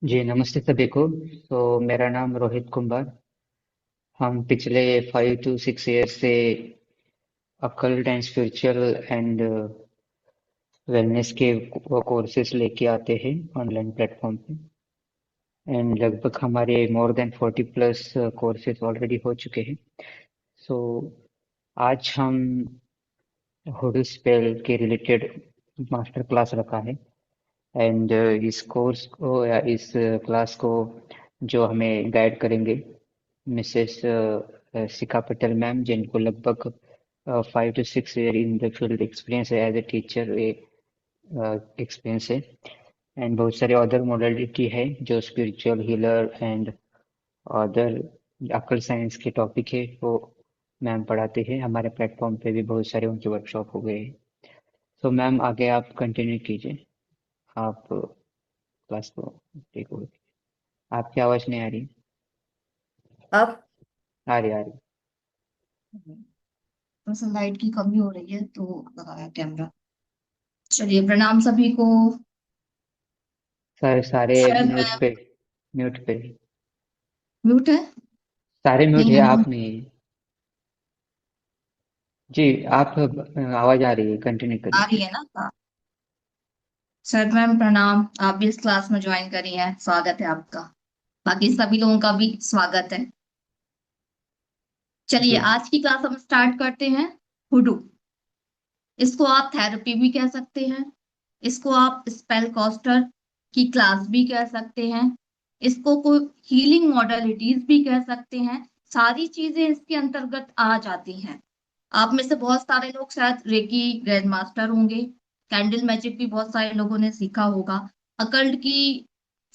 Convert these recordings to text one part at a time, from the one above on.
जी नमस्ते सभी को। तो मेरा नाम रोहित कुमार। हम पिछले 5 to 6 years से occult and spiritual and wellness के कोर्सेज लेके आते हैं ऑनलाइन प्लेटफॉर्म पे। एंड लगभग हमारे मोर देन 40+ कोर्सेज ऑलरेडी हो चुके हैं। सो आज हम हुडू स्पेल के रिलेटेड मास्टर क्लास रखा है। एंड इस कोर्स को या इस क्लास को जो हमें गाइड करेंगे मिसेस शिखा पटेल मैम, जिनको लगभग 5 to 6 year in the field experience है एज ए टीचर एक्सपीरियंस है। एंड बहुत सारे अदर मोडलिटी है जो स्पिरिचुअल हीलर एंड अदर अकल साइंस के टॉपिक है वो मैम पढ़ाते हैं। हमारे प्लेटफॉर्म पे भी बहुत सारे उनके वर्कशॉप हो गए हैं। तो मैम आगे आप कंटिन्यू कीजिए। आप क्लास को टेक ओवर। आपकी आवाज़ नहीं आ रही। अब आ रही। थोड़ा सा लाइट की कमी हो रही है तो लगाया कैमरा। चलिए, प्रणाम सभी को। सारे सारे शायद म्यूट मैं पे। म्यूट पे। म्यूट है। सारे म्यूट नहीं, है, मैंने आप नहीं है। जी। आप आवाज आ रही है, कंटिन्यू आ करिए। रही है ना। हाँ। सर मैम प्रणाम, आप भी इस क्लास में ज्वाइन करी हैं, स्वागत है आपका। बाकी सभी लोगों का भी स्वागत है। चलिए, जी। आज की क्लास हम स्टार्ट करते हैं। हुडू, इसको आप थेरेपी भी कह सकते हैं, इसको आप स्पेल कास्टर की क्लास भी कह सकते हैं, इसको कोई हीलिंग मॉडलिटीज भी कह सकते हैं। सारी चीजें इसके अंतर्गत आ जाती हैं। आप में से बहुत सारे लोग शायद रेकी ग्रैंड मास्टर होंगे। कैंडल मैजिक भी बहुत सारे लोगों ने सीखा होगा। अकल्ट की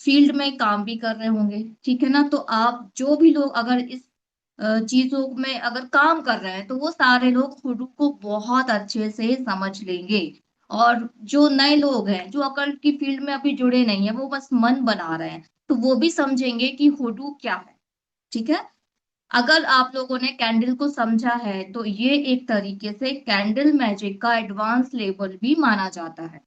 फील्ड में काम भी कर रहे होंगे। ठीक है ना। तो आप जो भी लोग अगर इस चीजों में अगर काम कर रहे हैं तो वो सारे लोग हुडू को बहुत अच्छे से समझ लेंगे। और जो नए लोग हैं जो अकल्ट की फील्ड में अभी जुड़े नहीं है, वो बस मन बना रहे हैं, तो वो भी समझेंगे कि हुडू क्या है। ठीक है। अगर आप लोगों ने कैंडल को समझा है तो ये एक तरीके से कैंडल मैजिक का एडवांस लेवल भी माना जाता है।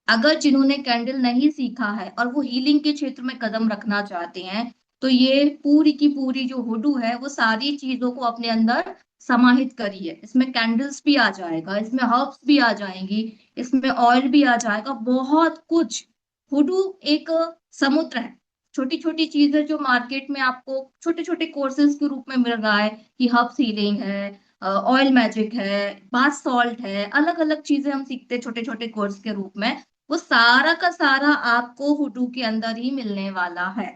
अगर जिन्होंने कैंडल नहीं सीखा है और वो हीलिंग के क्षेत्र में कदम रखना चाहते हैं, तो ये पूरी की पूरी जो हुडू है वो सारी चीजों को अपने अंदर समाहित करी है। इसमें कैंडल्स भी आ जाएगा, इसमें हर्ब्स भी आ जाएंगी, इसमें ऑयल भी आ जाएगा, बहुत कुछ। हुडू एक समुद्र है। छोटी छोटी चीजें जो मार्केट में आपको छोटे छोटे कोर्सेज के रूप में मिल रहा है कि हर्ब्स हीलिंग है, ऑयल मैजिक है, बाथ सॉल्ट है, अलग अलग चीजें हम सीखते हैं छोटे छोटे कोर्स के रूप में। वो सारा का सारा आपको हुडू के अंदर ही मिलने वाला है।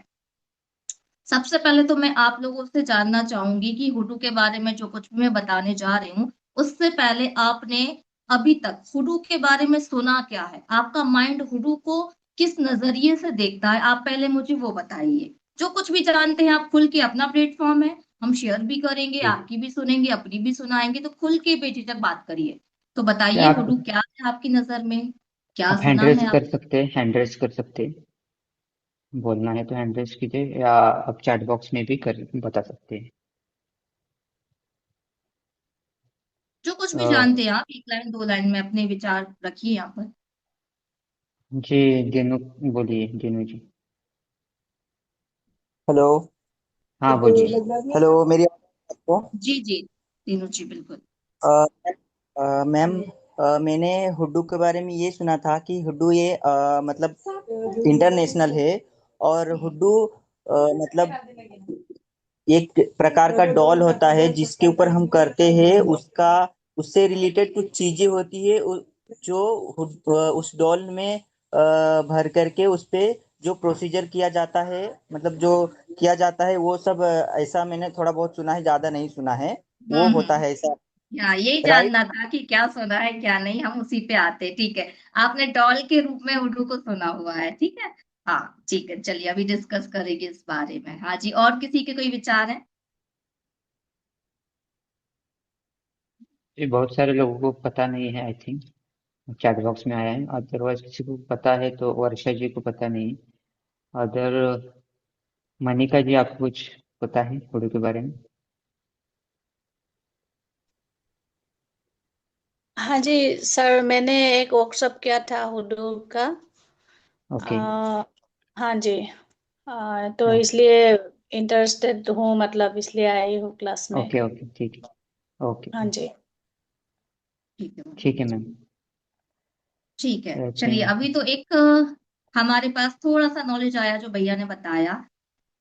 सबसे पहले तो मैं आप लोगों से जानना चाहूंगी कि हुडू के बारे में जो कुछ भी मैं बताने जा रही हूँ, उससे पहले आपने अभी तक हुडू के बारे में सुना क्या है? आपका माइंड हुडू को किस नजरिए से देखता है? आप पहले मुझे वो बताइए। जो कुछ भी जानते हैं आप खुल के, अपना प्लेटफॉर्म है, हम शेयर भी करेंगे, जी। आपकी भी सुनेंगे, अपनी भी सुनाएंगे, तो खुल के बेझिझक बात करिए। तो क्या बताइए, हुडू क्या है आपकी नजर में? क्या आप हैंड सुना रेज है कर आप? सकते हैं, हैंड रेज कर सकते हैं। बोलना है तो हैंड रेज कीजिए, या आप चैट बॉक्स में भी कर बता सकते हैं। जो कुछ भी अ, जानते हैं आप, एक लाइन दो लाइन में अपने विचार रखिए यहाँ पर। जी। दिनू, बोलिए दिनू जी। हेलो। हाँ बोलिए। हेलो, मेरी आवाज़ आपको? जी जी, तीनों जी बिल्कुल। अ, मैम, मैंने हुड्डू के बारे में ये सुना था कि हुड्डू ये मतलब इंटरनेशनल है। और हुड्डू मतलब एक प्रकार का डॉल होता है जिसके ऊपर हम करते हैं उसका, उससे रिलेटेड कुछ चीजें होती है जो उस डॉल में भर करके उस पे जो प्रोसीजर किया जाता है, मतलब जो किया जाता है वो सब, ऐसा मैंने थोड़ा बहुत सुना है, ज्यादा नहीं सुना है। वो होता हम्म। है ऐसा, हाँ, यही राइट? जानना था कि क्या सुना है क्या नहीं, हम उसी पे आते। ठीक है। आपने डॉल के रूप में उर्दू को सुना हुआ है, ठीक है। हाँ ठीक है, चलिए अभी डिस्कस करेंगे इस बारे में। हाँ जी, और किसी के कोई विचार है? जी बहुत सारे लोगों को पता नहीं है, आई थिंक चैट बॉक्स में आया है। अदरवाइज किसी को पता है तो वर्षा जी को पता नहीं है। अदर मनिका जी, आपको कुछ पता है हुडू के बारे में? हाँ जी सर, मैंने एक वर्कशॉप किया था हुडू का। ओके। हाँ जी। तो हाँ, इसलिए इंटरेस्टेड हूँ, मतलब इसलिए आई हूँ क्लास में। ओके ओके, ठीक है, ओके, हाँ जी। ठीक है मैम। ठीक है मैम। ठीक है, रहते चलिए हैं। अभी तो एक हमारे पास थोड़ा सा नॉलेज आया जो भैया ने बताया।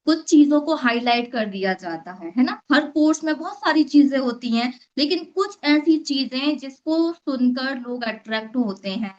कुछ चीजों को हाईलाइट कर दिया जाता है ना। हर कोर्स में बहुत सारी चीजें होती हैं, लेकिन कुछ ऐसी चीजें जिसको सुनकर लोग अट्रैक्ट होते हैं,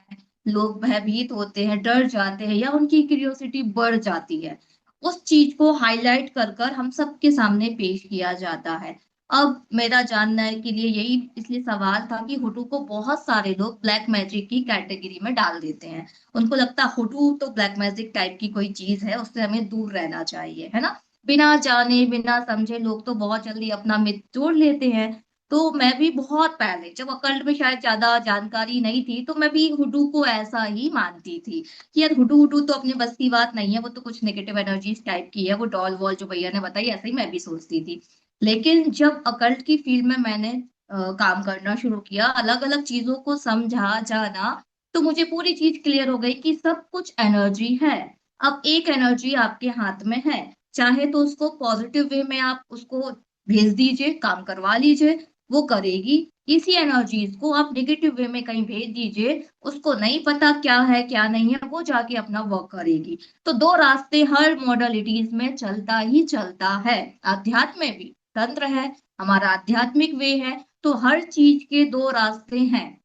लोग भयभीत होते हैं, डर जाते हैं या उनकी क्यूरियोसिटी बढ़ जाती है, उस चीज को हाईलाइट कर कर हम सबके सामने पेश किया जाता है। अब मेरा जानना के लिए यही इसलिए सवाल था कि हुडू को बहुत सारे लोग ब्लैक मैजिक की कैटेगरी में डाल देते हैं। उनको लगता है हुडू तो ब्लैक मैजिक टाइप की कोई चीज है, उससे हमें दूर रहना चाहिए, है ना। बिना जाने बिना समझे लोग तो बहुत जल्दी अपना मिथ जोड़ लेते हैं। तो मैं भी बहुत पहले जब अकल्ट में शायद ज्यादा जानकारी नहीं थी, तो मैं भी हुडू को ऐसा ही मानती थी कि यार हुडू हुडू तो अपने बस की बात नहीं है, वो तो कुछ नेगेटिव एनर्जीज टाइप की है, वो डॉल वॉल जो भैया ने बताई, ऐसे ही मैं भी सोचती थी। लेकिन जब अकल्ट की फील्ड में मैंने काम करना शुरू किया, अलग अलग चीजों को समझा जाना, तो मुझे पूरी चीज क्लियर हो गई कि सब कुछ एनर्जी है। अब एक एनर्जी आपके हाथ में है, चाहे तो उसको पॉजिटिव वे में आप उसको भेज दीजिए, काम करवा लीजिए, वो करेगी। इसी एनर्जीज को आप नेगेटिव वे में कहीं भेज दीजिए, उसको नहीं पता क्या है क्या नहीं है, वो जाके अपना वर्क करेगी। तो दो रास्ते हर मॉडलिटीज में चलता ही चलता है। अध्यात्म में भी तंत्र है, हमारा आध्यात्मिक वे है, तो हर चीज के दो रास्ते हैं।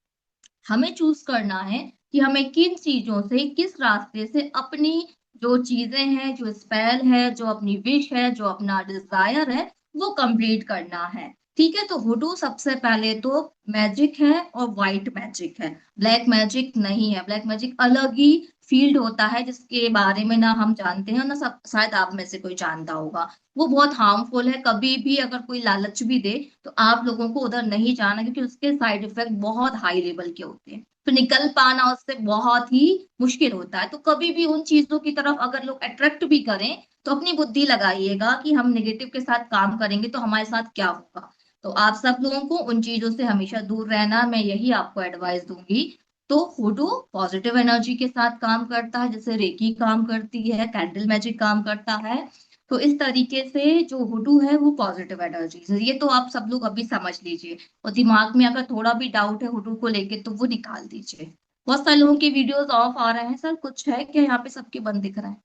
हमें चूज करना है कि हमें किन चीजों से, किस रास्ते से अपनी जो चीजें हैं, जो स्पेल है, जो अपनी विश है, जो अपना डिजायर है, वो कंप्लीट करना है। ठीक है, तो हुडू सबसे पहले तो मैजिक है और वाइट मैजिक है, ब्लैक मैजिक नहीं है। ब्लैक मैजिक अलग ही फील्ड होता है जिसके बारे में ना हम जानते हैं ना सब शायद आप में से कोई जानता होगा। वो बहुत हार्मफुल है, कभी भी अगर कोई लालच भी दे तो आप लोगों को उधर नहीं जाना, क्योंकि उसके साइड इफेक्ट बहुत हाई लेवल के होते हैं, तो निकल पाना उससे बहुत ही मुश्किल होता है। तो कभी भी उन चीजों की तरफ अगर लोग अट्रैक्ट भी करें, तो अपनी बुद्धि लगाइएगा कि हम नेगेटिव के साथ काम करेंगे तो हमारे साथ क्या होगा। तो आप सब लोगों को उन चीजों से हमेशा दूर रहना, मैं यही आपको एडवाइस दूंगी। तो हुडू पॉजिटिव एनर्जी के साथ काम करता है, जैसे रेकी काम करती है, कैंडल मैजिक काम करता है। तो इस तरीके से जो हुडू है वो पॉजिटिव एनर्जी है, ये तो आप सब लोग अभी समझ लीजिए। और दिमाग में अगर थोड़ा भी डाउट है हुडू को लेके तो वो निकाल दीजिए। बहुत सारे लोगों के वीडियोस ऑफ आ रहे हैं, सर कुछ है क्या यहाँ पे, सबके बंद दिख रहा है?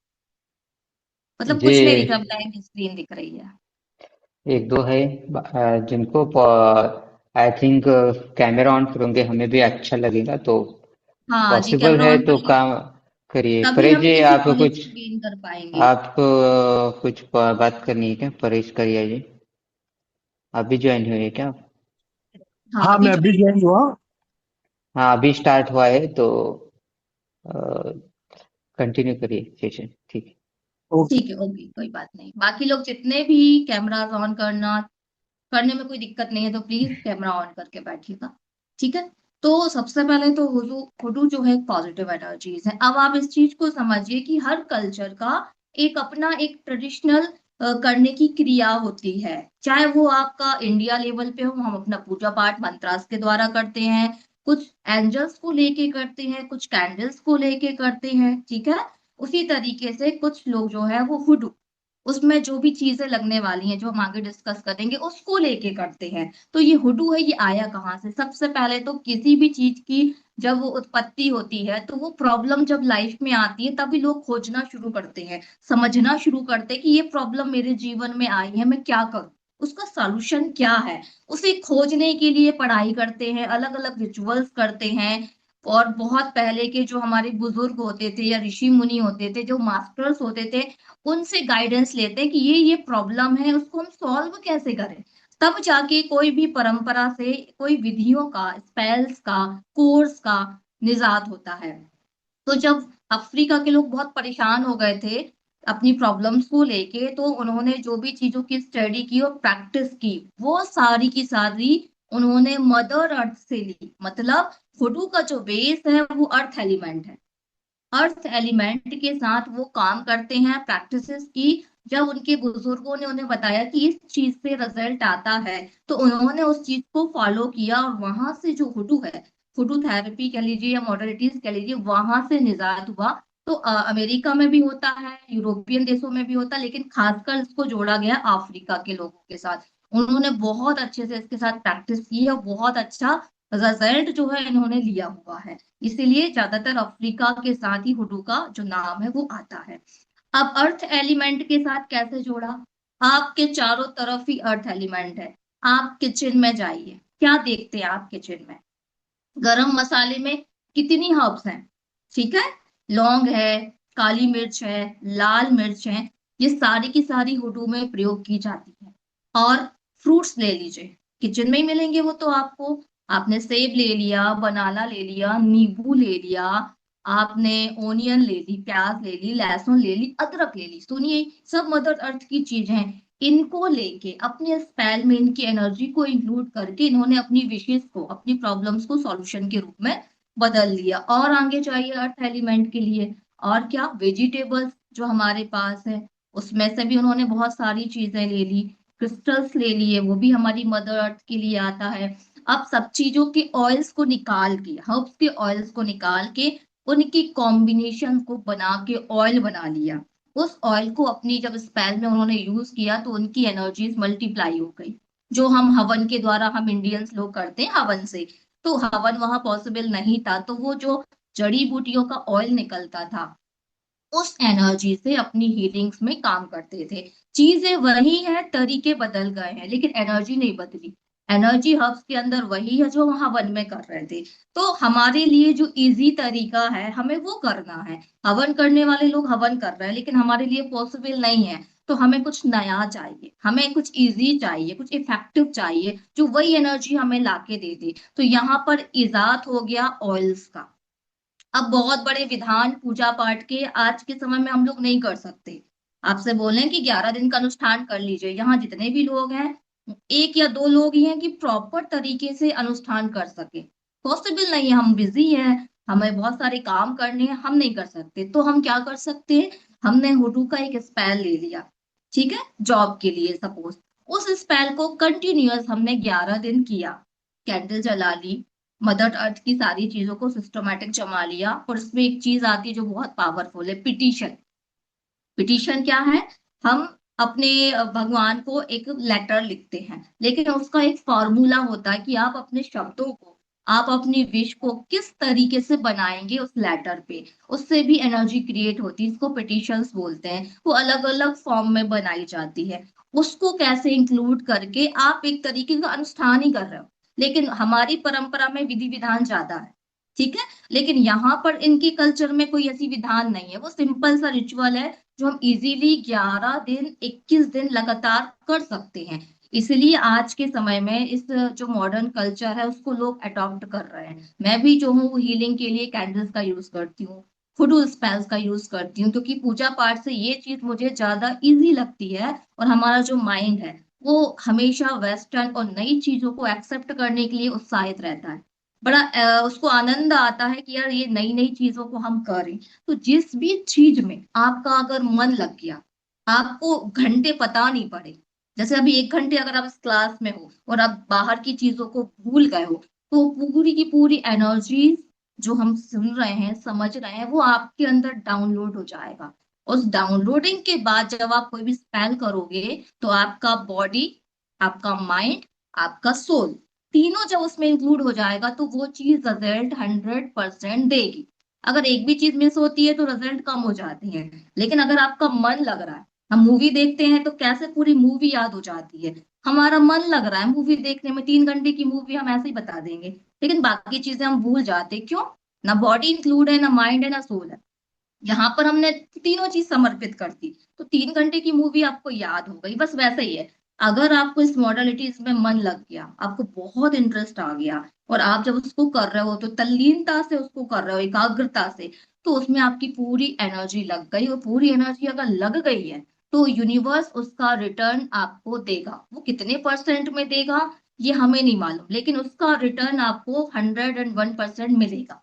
मतलब जी, कुछ नहीं दिख रहा, ब्लैंक स्क्रीन दिख रही है। एक दो है जिनको आई थिंक कैमरा ऑन करोगे हमें भी अच्छा लगेगा, तो हाँ जी, पॉसिबल कैमरा है ऑन तो करिए, काम करिए। तभी परेश हम जी, इसी आप नॉलेज कुछ को गेन कर पाएंगे। बात करनी है क्या? परेश करिए जी, आप भी ज्वाइन हुए हैं क्या आप? हाँ हाँ, अभी मैं जो, अभी ज्वाइन हुआ। हाँ, अभी स्टार्ट हुआ है, तो कंटिन्यू करिए सेशन, ठीक है। ओके। ठीक है, ओके, कोई बात नहीं। बाकी लोग जितने भी कैमरास ऑन करना, करने में कोई दिक्कत नहीं है, तो प्लीज कैमरा ऑन करके बैठिएगा। ठीक है। तो सबसे पहले तो हुडू, हुडू जो है पॉजिटिव एनर्जीज है। अब आप इस चीज को समझिए कि हर कल्चर का एक अपना एक ट्रेडिशनल करने की क्रिया होती है। चाहे वो आपका इंडिया लेवल पे हो, हम अपना पूजा पाठ मंत्रास के द्वारा करते हैं, कुछ एंजल्स को लेके करते हैं, कुछ कैंडल्स को लेके करते हैं, ठीक है। उसी तरीके से कुछ लोग जो है वो हुडू, उसमें जो भी चीजें लगने वाली हैं जो हम आगे डिस्कस करेंगे उसको लेके करते हैं। तो ये हुडू है, ये आया कहाँ से? सबसे पहले तो किसी भी चीज की जब वो उत्पत्ति होती है, तो वो प्रॉब्लम जब लाइफ में आती है तभी लोग खोजना शुरू करते हैं, समझना शुरू करते हैं कि ये प्रॉब्लम मेरे जीवन में आई है, मैं क्या करूं, उसका सॉल्यूशन क्या है। उसे खोजने के लिए पढ़ाई करते हैं, अलग अलग रिचुअल्स करते हैं। और बहुत पहले के जो हमारे बुजुर्ग होते थे या ऋषि मुनि होते थे, जो मास्टर्स होते थे, उनसे गाइडेंस लेते हैं कि ये प्रॉब्लम है, उसको हम सॉल्व कैसे करें। तब जाके कोई भी परंपरा से, कोई विधियों का, स्पेल्स का, कोर्स का निजात होता है। तो जब अफ्रीका के लोग बहुत परेशान हो गए थे अपनी प्रॉब्लम्स को लेके, तो उन्होंने जो भी चीजों की स्टडी की और प्रैक्टिस की, वो सारी की सारी उन्होंने मदर अर्थ से ली। मतलब हुडू का जो बेस है वो अर्थ एलिमेंट है। अर्थ एलिमेंट के साथ वो काम करते हैं, प्रैक्टिसेस की। जब उनके बुजुर्गों ने उन्हें बताया कि इस चीज से रिजल्ट आता है, तो उन्होंने उस चीज को फॉलो किया, और वहां से जो हुडू है, हुडू थेरेपी कह लीजिए या मॉडलिटीज कह लीजिए, वहां से निजात हुआ। तो अमेरिका में भी होता है, यूरोपियन देशों में भी होता है, लेकिन खासकर इसको जोड़ा गया अफ्रीका के लोगों के साथ। उन्होंने बहुत अच्छे से इसके साथ प्रैक्टिस की है और बहुत अच्छा रिजल्ट जो है इन्होंने लिया हुआ है। इसीलिए ज्यादातर अफ्रीका के साथ ही हुडू का जो नाम है वो आता है। अब अर्थ एलिमेंट के साथ कैसे जोड़ा? आपके चारों तरफ ही अर्थ एलिमेंट है। आप किचन में जाइए, क्या देखते हैं आप किचन में? गरम मसाले में कितनी हर्ब्स हैं? ठीक है, लौंग है, काली मिर्च है, लाल मिर्च है, ये सारी की सारी हुडू में प्रयोग की जाती है। और फ्रूट्स ले लीजिए, किचन में ही मिलेंगे वो तो आपको। आपने सेब ले लिया, बनाना ले लिया, नींबू ले लिया, आपने ओनियन ले ली, प्याज ले ली, लहसुन ले ली, अदरक ले ली। सुनिए, सब मदर अर्थ की चीजें हैं। इनको लेके अपने स्पेल में इनकी एनर्जी को इंक्लूड करके इन्होंने अपनी विशेष को, अपनी प्रॉब्लम्स को सॉल्यूशन के रूप में बदल लिया। और आगे चाहिए अर्थ एलिमेंट के लिए, और क्या, वेजिटेबल्स जो हमारे पास है उसमें से भी उन्होंने बहुत सारी चीजें ले ली। क्रिस्टल्स ले लिए, वो भी हमारी मदर अर्थ के लिए आता है। अब सब चीजों के ऑयल्स को निकाल के, हर्ब्स के ऑयल्स को निकाल के उनकी कॉम्बिनेशन को बना के ऑयल बना लिया। उस ऑयल को अपनी जब स्पेल में उन्होंने यूज किया तो उनकी एनर्जीज मल्टीप्लाई हो गई। जो हम हवन के द्वारा, हम इंडियंस लोग करते हैं हवन से, तो हवन वहां पॉसिबल नहीं था, तो वो जो जड़ी बूटियों का ऑयल निकलता था उस एनर्जी से अपनी हीलिंग्स में काम करते थे। चीजें वही है, तरीके बदल गए हैं, लेकिन एनर्जी नहीं बदली। एनर्जी हब्स के अंदर वही है जो वहां हवन में कर रहे थे। तो हमारे लिए जो इजी तरीका है हमें वो करना है। हवन करने वाले लोग हवन कर रहे हैं, लेकिन हमारे लिए पॉसिबल नहीं है। तो हमें कुछ नया चाहिए, हमें कुछ इजी चाहिए, कुछ इफेक्टिव चाहिए जो वही एनर्जी हमें लाके दे दे। तो यहाँ पर इजाद हो गया ऑयल्स का। अब बहुत बड़े विधान पूजा पाठ के आज के समय में हम लोग नहीं कर सकते। आपसे बोलें कि 11 दिन का अनुष्ठान कर लीजिए, यहाँ जितने भी लोग हैं, एक या दो लोग ही हैं कि प्रॉपर तरीके से अनुष्ठान कर सके। पॉसिबल नहीं है, हम बिजी हैं, हमें बहुत सारे काम करने हैं, हम नहीं कर सकते। तो हम क्या कर सकते हैं? हमने हुडू का एक स्पेल ले लिया, ठीक है, जॉब के लिए सपोज। उस स्पेल को कंटिन्यूअस हमने 11 दिन किया, कैंडल जला ली, मदर अर्थ की सारी चीजों को सिस्टमेटिक जमा लिया। और इसमें एक चीज आती है जो बहुत पावरफुल है, पिटीशन। पिटीशन क्या है? हम अपने भगवान को एक लेटर लिखते हैं, लेकिन उसका एक फॉर्मूला होता है कि आप अपने शब्दों को, आप अपनी विश को किस तरीके से बनाएंगे उस लेटर पे, उससे भी एनर्जी क्रिएट होती है। इसको पिटिशंस बोलते हैं। वो अलग अलग फॉर्म में बनाई जाती है। उसको कैसे इंक्लूड करके आप एक तरीके का अनुष्ठान ही कर रहे हो, लेकिन हमारी परंपरा में विधि विधान ज्यादा है, ठीक है। लेकिन यहाँ पर इनके कल्चर में कोई ऐसी विधान नहीं है, वो सिंपल सा रिचुअल है जो हम इजीली 11 दिन, 21 दिन लगातार कर सकते हैं। इसलिए आज के समय में इस जो मॉडर्न कल्चर है उसको लोग अडॉप्ट कर रहे हैं। मैं भी जो हूँ हीलिंग के लिए कैंडल्स का यूज करती हूँ, फुडू स्पेल्स का यूज करती हूँ, क्योंकि पूजा पाठ से ये चीज मुझे ज्यादा इजी लगती है। और हमारा जो माइंड है वो हमेशा वेस्टर्न और नई चीजों को एक्सेप्ट करने के लिए उत्साहित रहता है। बड़ा उसको आनंद आता है कि यार ये नई नई चीजों को हम करें। तो जिस भी चीज में आपका अगर मन लग गया, आपको घंटे पता नहीं पड़े, जैसे अभी 1 घंटे अगर आप इस क्लास में हो और आप बाहर की चीजों को भूल गए हो, तो पूरी की पूरी एनर्जी जो हम सुन रहे हैं, समझ रहे हैं, वो आपके अंदर डाउनलोड हो जाएगा। उस डाउनलोडिंग के बाद जब आप कोई भी स्पेल करोगे तो आपका बॉडी, आपका माइंड, आपका सोल, तीनों जब उसमें इंक्लूड हो जाएगा तो वो चीज रिजल्ट 100% देगी। अगर एक भी चीज मिस होती है तो रिजल्ट कम हो जाती है। लेकिन अगर आपका मन लग रहा है, हम मूवी देखते हैं तो कैसे पूरी मूवी याद हो जाती है? हमारा मन लग रहा है मूवी देखने में, 3 घंटे की मूवी हम ऐसे ही बता देंगे, लेकिन बाकी चीजें हम भूल जाते हैं। क्यों? ना बॉडी इंक्लूड है, ना माइंड है, ना सोल है। यहाँ पर हमने तीनों चीज समर्पित कर दी, तो 3 घंटे की मूवी आपको याद हो गई। बस वैसे ही है, अगर आपको इस मॉडलिटीज में मन लग गया, आपको बहुत इंटरेस्ट आ गया, और आप जब उसको कर रहे हो तो तल्लीनता से उसको कर रहे हो, एकाग्रता से, तो उसमें आपकी पूरी एनर्जी लग गई। और पूरी एनर्जी अगर लग गई है तो यूनिवर्स उसका रिटर्न आपको देगा। वो कितने परसेंट में देगा ये हमें नहीं मालूम, लेकिन उसका रिटर्न आपको 101% मिलेगा,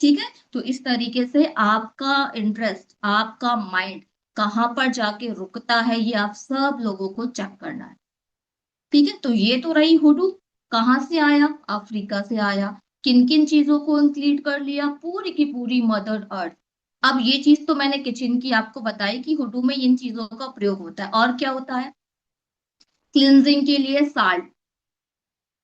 ठीक है। तो इस तरीके से आपका इंटरेस्ट, आपका माइंड कहाँ पर जाके रुकता है ये आप सब लोगों को चेक करना है, ठीक है। तो ये तो रही हुडू। कहाँ से आया? अफ्रीका से आया। किन किन चीजों को इंक्लूड कर लिया? पूरी की पूरी मदर अर्थ। अब ये चीज तो मैंने किचन की आपको बताई कि हुडू में इन चीजों का प्रयोग होता है। और क्या होता है? क्लिनजिंग के लिए साल्ट,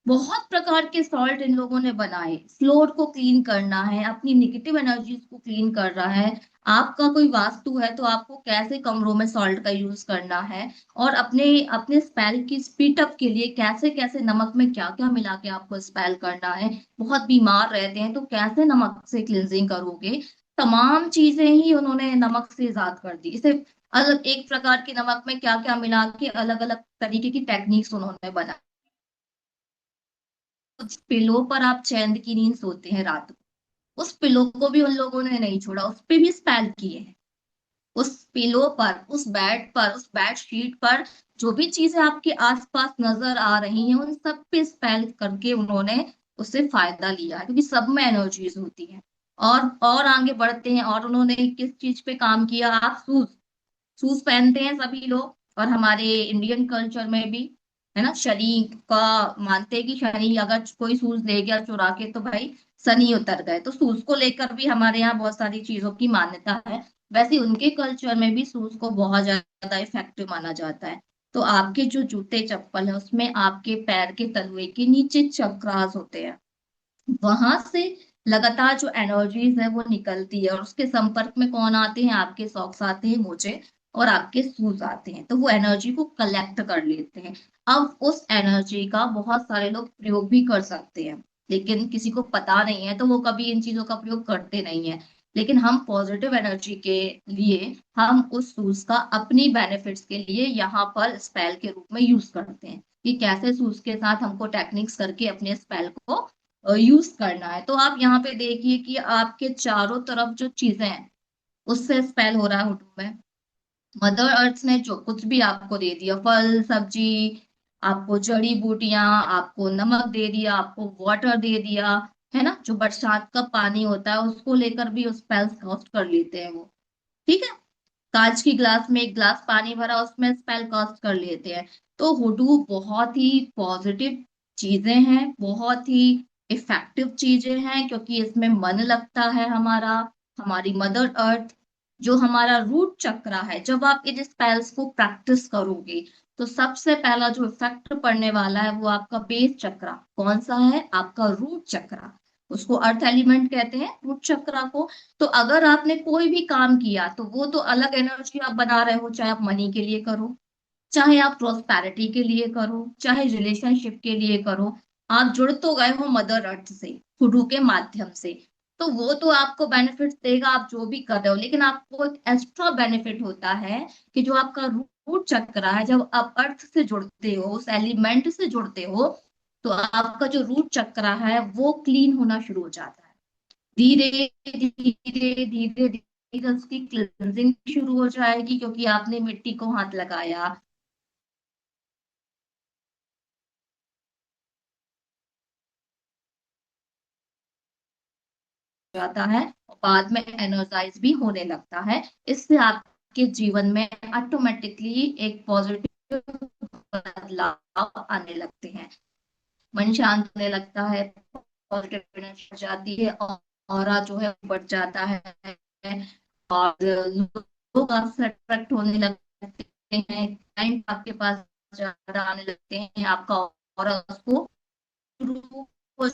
बहुत प्रकार के सॉल्ट इन लोगों ने बनाए। फ्लोर को क्लीन करना है, अपनी निगेटिव एनर्जीज को क्लीन कर रहा है। आपका कोई वास्तु है तो आपको कैसे कमरों में सॉल्ट का यूज करना है, और अपने अपने स्पेल की स्पीड अप के लिए कैसे कैसे नमक में क्या क्या मिला के आपको स्पेल करना है। बहुत बीमार रहते हैं तो कैसे नमक से क्लिनजिंग करोगे, तमाम चीजें ही उन्होंने नमक से इजाद कर दी। इसे अलग एक प्रकार के नमक में क्या क्या मिला के अलग अलग तरीके की टेक्निक्स उन्होंने बनाई। उस पिलो पर आप चैन की नींद सोते हैं रात को, उस पिलो को भी उन लोगों ने नहीं छोड़ा, उस पे भी स्पेल किए हैं। उस पिलो पर, उस बेड पर, उस बेड शीट पर जो भी चीजें आपके आसपास नजर आ रही हैं उन सब पे स्पेल करके उन्होंने उससे फायदा लिया है, क्योंकि सब में एनर्जीज होती हैं। और आगे बढ़ते हैं, और उन्होंने किस चीज पे काम किया? आप शूज, शूज पहनते हैं सभी लोग, और हमारे इंडियन कल्चर में भी है ना, शनि का मानते हैं कि शनि अगर कोई शूज ले गया चुरा के तो भाई शनि उतर गए। तो शूज को लेकर भी हमारे यहाँ बहुत सारी चीजों की मान्यता है। वैसे उनके कल्चर में भी शूज को बहुत ज्यादा इफेक्टिव माना जाता है। तो आपके जो जूते चप्पल है उसमें आपके पैर के तलवे के नीचे चक्रास होते हैं, वहां से लगातार जो एनर्जीज है वो निकलती है, और उसके संपर्क में कौन आते हैं? आपके सॉक्स आते हैं, मोजे, और आपके शूज आते हैं, तो वो एनर्जी को कलेक्ट कर लेते हैं। अब उस एनर्जी का बहुत सारे लोग प्रयोग भी कर सकते हैं, लेकिन किसी को पता नहीं है तो वो कभी इन चीजों का प्रयोग करते नहीं है। लेकिन हम पॉजिटिव एनर्जी के लिए हम उस शूज का अपनी बेनिफिट्स के लिए यहाँ पर स्पेल के रूप में यूज करते हैं, कि कैसे शूज के साथ हमको टेक्निक्स करके अपने स्पेल को यूज करना है। तो आप यहाँ पे देखिए कि आपके चारों तरफ जो चीजें हैं उससे स्पेल हो रहा है हुडू में। मदर अर्थ ने जो कुछ भी आपको दे दिया, फल सब्जी, आपको जड़ी बूटियां, आपको नमक दे दिया, आपको वाटर दे दिया, है ना, जो बरसात का पानी होता है उसको लेकर भी उस स्पेल्स कास्ट कर लेते हैं वो। ठीक है, कांच की ग्लास में एक ग्लास पानी भरा उसमें स्पेल कास्ट कर लेते हैं। तो हुडू बहुत ही पॉजिटिव चीजें हैं, बहुत ही इफेक्टिव चीजें हैं, क्योंकि इसमें मन लगता है हमारा, हमारी मदर अर्थ, जो हमारा रूट चक्रा है। जब आप इन स्पेल्स को प्रैक्टिस करोगे तो सबसे पहला जो इफेक्ट पड़ने वाला है वो आपका बेस चक्रा। कौन सा है? आपका रूट चक्रा। उसको अर्थ एलिमेंट कहते हैं, रूट चक्रा को। तो अगर आपने कोई भी काम किया तो वो तो अलग एनर्जी आप बना रहे हो, चाहे आप मनी के लिए करो, चाहे आप प्रोस्पेरिटी के लिए करो, चाहे रिलेशनशिप के लिए करो, आप जुड़ तो गए हो मदर अर्थ से, हुडू के माध्यम से। तो वो तो आपको बेनिफिट देगा आप जो भी कर रहे हो, लेकिन आपको एक एक्स्ट्रा बेनिफिट होता है कि जो आपका रूट चक्र है, जब आप अर्थ से जुड़ते हो, उस एलिमेंट से जुड़ते हो, तो आपका जो रूट चक्र है वो क्लीन होना शुरू हो जाता है। धीरे धीरे धीरे धीरे उसकी क्लिनजिंग शुरू हो जाएगी, क्योंकि आपने मिट्टी को हाथ लगाया जाता है, और बाद में एनर्जाइज भी होने लगता है। इससे आपके जीवन में ऑटोमेटिकली एक पॉजिटिव बदलाव आने लगते हैं, मन शांत होने लगता है, पॉजिटिव एनर्जी बढ़ जाती है, और ऑरा जो है बढ़ जाता है, और लोग आपसे अट्रैक्ट होने लगते हैं, क्लाइंट आपके पास ज्यादा आने लगते हैं, आपका ऑरा उसको शुरू हो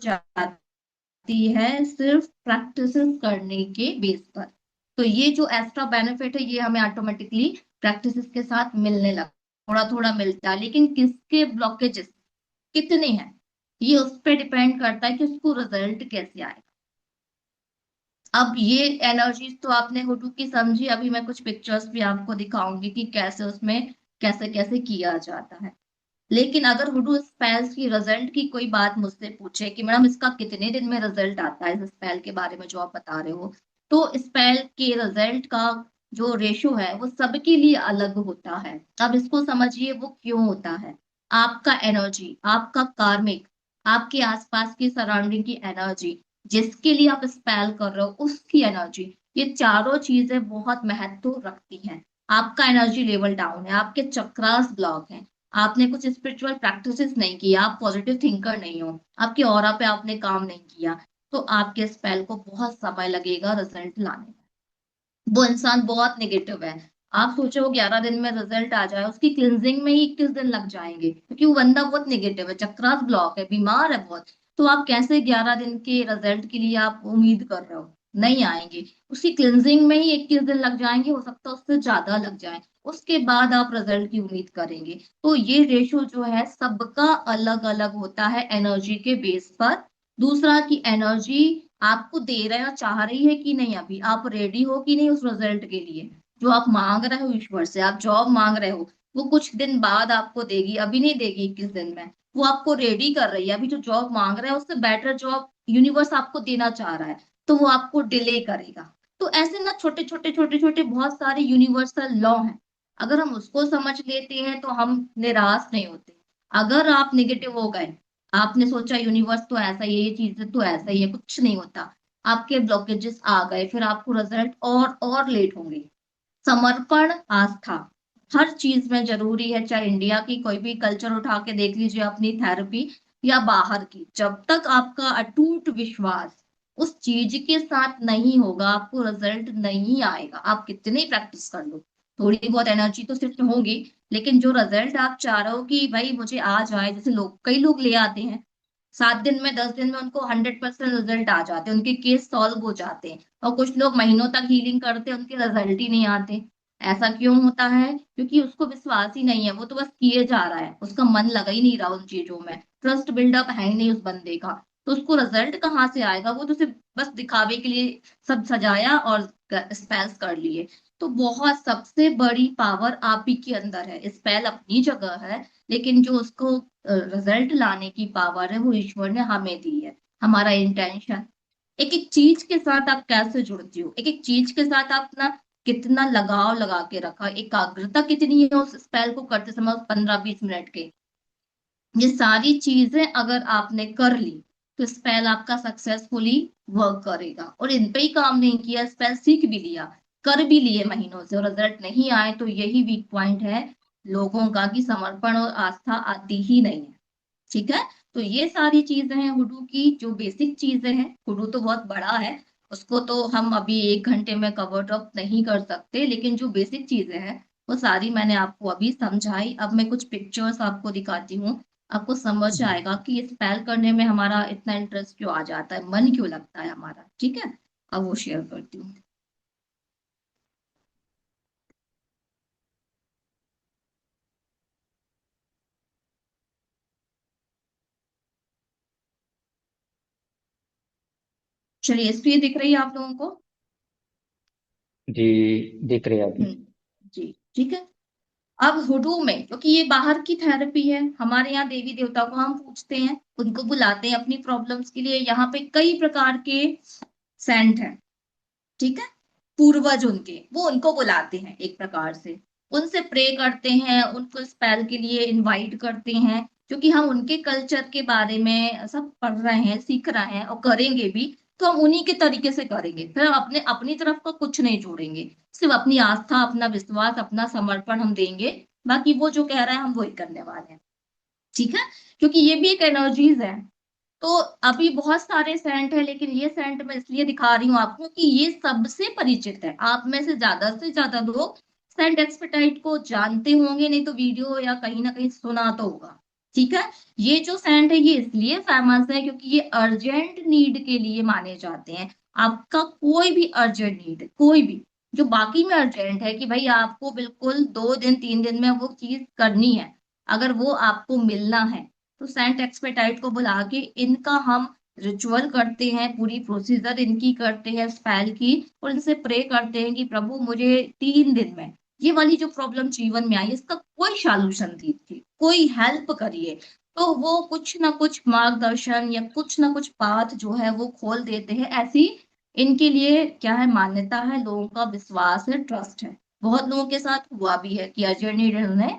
जाती है सिर्फ प्रैक्टिस करने के बेस पर। तो ये जो एक्स्ट्रा बेनिफिट है ये हमें ऑटोमेटिकली प्रैक्टिस के साथ मिलने लगा, थोड़ा थोड़ा मिलता है, लेकिन किसके ब्लॉकेजेस कितने हैं ये उस पर डिपेंड करता है कि उसको रिजल्ट कैसे आए। अब ये एनर्जीज तो आपने हुडू की समझी, अभी मैं कुछ पिक्चर्स भी आपको दिखाऊंगी कि कैसे उसमें कैसे कैसे किया जाता है। लेकिन अगर हुडू स्पेल्स की रिजल्ट की कोई बात मुझसे पूछे कि मैडम इसका कितने दिन में रिजल्ट आता है, इस स्पेल के बारे में जो आप बता रहे हो, तो स्पेल के रिजल्ट का जो रेशो है वो सबके लिए अलग होता है। अब इसको समझिए वो क्यों होता है। आपका एनर्जी, आपका कार्मिक, आपके आसपास की सराउंडिंग की एनर्जी, जिसके लिए आप स्पेल कर रहे हो उसकी एनर्जी, ये चारों चीजें बहुत महत्व रखती हैं। आपका एनर्जी लेवल डाउन है, आपके चक्रास ब्लॉक हैं, आपने कुछ स्पिरिचुअल प्रैक्टिसेस नहीं किया, आप पॉजिटिव थिंकर नहीं हो, आपके ऑरा पे आपने काम नहीं किया, तो आपके स्पेल को बहुत समय लगेगा रिजल्ट लाने में। वो इंसान बहुत नेगेटिव है। आप सोचो वो 11 दिन में रिजल्ट आ जाए, उसकी क्लिनजिंग में ही 21 दिन लग जाएंगे, क्योंकि वो बंदा बहुत नेगेटिव है, चक्रास ब्लॉक है, बीमार है बहुत। तो आप कैसे 11 दिन के रिजल्ट के लिए आप उम्मीद कर रहे हो? नहीं आएंगे। उसकी क्लिनजिंग में ही 21 दिन लग जाएंगे, हो सकता है उससे ज्यादा लग जाए, उसके बाद आप रिजल्ट की उम्मीद करेंगे। तो ये रेशो जो है सबका अलग अलग होता है एनर्जी के बेस पर। दूसरा की एनर्जी आपको दे रहे हैं और चाह रही है कि नहीं, अभी आप रेडी हो कि नहीं उस रिजल्ट के लिए। जो आप मांग रहे हो ईश्वर से, आप जॉब मांग रहे हो, वो कुछ दिन बाद आपको देगी, अभी नहीं देगी 21 दिन में। वो आपको रेडी कर रही है, अभी जो जॉब मांग रहे हैं उससे बेटर जॉब यूनिवर्स आपको देना चाह रहा है, तो वो आपको डिले करेगा। तो ऐसे ना छोटे छोटे छोटे छोटे बहुत सारे यूनिवर्सल लॉ हैं। अगर हम उसको समझ लेते हैं तो हम निराश नहीं होते। अगर आप नेगेटिव हो गए, आपने सोचा यूनिवर्स तो ऐसा ही है, ये चीजें तो ऐसा ही है, कुछ नहीं होता, आपके ब्लॉकेजेस आ गए, फिर आपको रिजल्ट और लेट होंगे। समर्पण, आस्था हर चीज में जरूरी है। चाहे इंडिया की कोई भी कल्चर उठा के देख लीजिए अपनी थेरेपी, या बाहर की, जब तक आपका अटूट विश्वास उस चीज के साथ नहीं होगा, आपको रिजल्ट नहीं आएगा। आप कितनी प्रैक्टिस कर लो, थोड़ी बहुत एनर्जी तो सिर्फ होगी, लेकिन जो रिजल्ट आप चाह रहे हो कि भाई मुझे आ जाए, जैसे लोग, कई लोग ले आते हैं 7 दिन में, 10 दिन में उनको 100% रिजल्ट आ जाते हैं, उनके केस सॉल्व हो जाते हैं। और कुछ लोग महीनों तक हीलिंग करते हैं, उनके रिजल्ट ही नहीं आते। ऐसा क्यों होता है? क्योंकि उसको विश्वास ही नहीं है, वो तो बस किए जा रहा है, उसका मन लगा ही नहीं रहा उन चीजों में, ट्रस्ट बिल्डअप है ही नहीं उस बंदे का। तो उसको रिजल्ट कहाँ से आएगा? वो तो सिर्फ बस दिखावे के लिए सब सजाया और स्पेल्स कर लिए। तो बहुत सबसे बड़ी पावर आप ही के अंदर है, स्पेल अपनी जगह है, लेकिन जो उसको रिजल्ट लाने की पावर है वो ईश्वर ने हमें दी है। हमारा इंटेंशन, एक एक चीज के साथ आप कैसे जुड़ती हो, एक एक चीज के साथ आप ना कितना लगाव लगा के रखा, एकाग्रता कितनी है उस स्पेल को करते समय, उस 15-20 मिनट के, ये सारी चीजें अगर आपने कर ली तो स्पेल आपका सक्सेसफुली वर्क करेगा। और इन पे ही काम नहीं किया, स्पेल सीख भी लिया, कर भी लिए महीनों से, और रिजल्ट नहीं आए, तो यही वीक पॉइंट है लोगों का, कि समर्पण और आस्था आती ही नहीं है। ठीक है। तो ये सारी चीजें हैं हुडू की, जो बेसिक चीजें हैं। हुडू तो बहुत बड़ा है, उसको तो हम अभी 1 घंटे में कवर अप नहीं कर सकते, लेकिन जो बेसिक चीजें हैं वो सारी मैंने आपको अभी समझाई। अब मैं कुछ पिक्चर्स आपको दिखाती हूँ, आपको समझ आएगा कि ये स्पेल करने में हमारा इतना इंटरेस्ट क्यों आ जाता है, मन क्यों लगता है हमारा। ठीक है, अब वो शेयर करती हूँ। चलिए, स्क्रीन दिख रही है आप लोगों को? जी, दिख रही है अभी। जी, ठीक है। अब हुडू में, क्योंकि ये बाहर की थेरेपी है, हमारे यहाँ देवी देवता को हम पूछते हैं, उनको बुलाते हैं अपनी प्रॉब्लम्स के लिए। यहाँ पे कई प्रकार के सेंट हैं, ठीक है, पूर्वज उनके, वो उनको बुलाते हैं एक प्रकार से, उनसे प्रे करते हैं, उनको स्पेल के लिए इनवाइट करते हैं, क्योंकि हम उनके कल्चर के बारे में सब पढ़ रहे हैं, सीख रहे हैं और करेंगे भी। तो हम उन्हीं के तरीके से करेंगे, फिर हम अपने अपनी तरफ का कुछ नहीं जोड़ेंगे, सिर्फ अपनी आस्था, अपना विश्वास, अपना समर्पण हम देंगे। बाकी वो जो कह रहा है हम वही करने वाले हैं। ठीक है, क्योंकि ये भी एक एनर्जीज है। तो अभी बहुत सारे सेंट है, लेकिन ये सेंट मैं इसलिए दिखा रही हूँ आपको कि ये सबसे परिचित है। आप में से ज्यादा लोग सेंट एक्सपेटाइट को जानते होंगे, नहीं तो वीडियो या कहीं ना कहीं सुना तो होगा। ठीक है, ये जो सेंट है ये इसलिए फेमस है क्योंकि ये अर्जेंट नीड के लिए माने जाते हैं। आपका कोई भी अर्जेंट नीड, कोई भी जो बाकी में अर्जेंट है कि भाई आपको बिल्कुल 2 दिन 3 दिन में वो चीज करनी है, अगर वो आपको मिलना है, तो सेंट एक्सपेटाइट को बुला के इनका हम रिचुअल करते हैं, पूरी प्रोसीजर इनकी करते हैं स्पेल की, और इनसे प्रे करते हैं कि प्रभु मुझे 3 दिन में ये वाली जो प्रॉब्लम जीवन में आई इसका कोई सॉल्यूशन दीजिए, कोई हेल्प करिए। तो वो कुछ ना कुछ मार्गदर्शन या कुछ ना कुछ पाथ जो है वो खोल देते हैं। ऐसी इनके लिए क्या है, मान्यता है, लोगों का विश्वास है, ट्रस्ट है। बहुत लोगों के साथ हुआ भी है कि अर्जेंट इन्होंने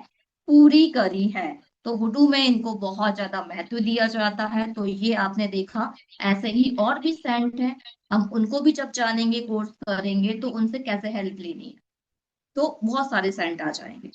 पूरी करी है। तो हुडू में इनको बहुत ज्यादा महत्व दिया जाता है। तो ये आपने देखा, ऐसे ही और भी सेंट हैं, हम उनको भी जब जानेंगे, कोर्स करेंगे, तो उनसे कैसे हेल्प लेनी है, तो बहुत सारे सेंट आ जाएंगे।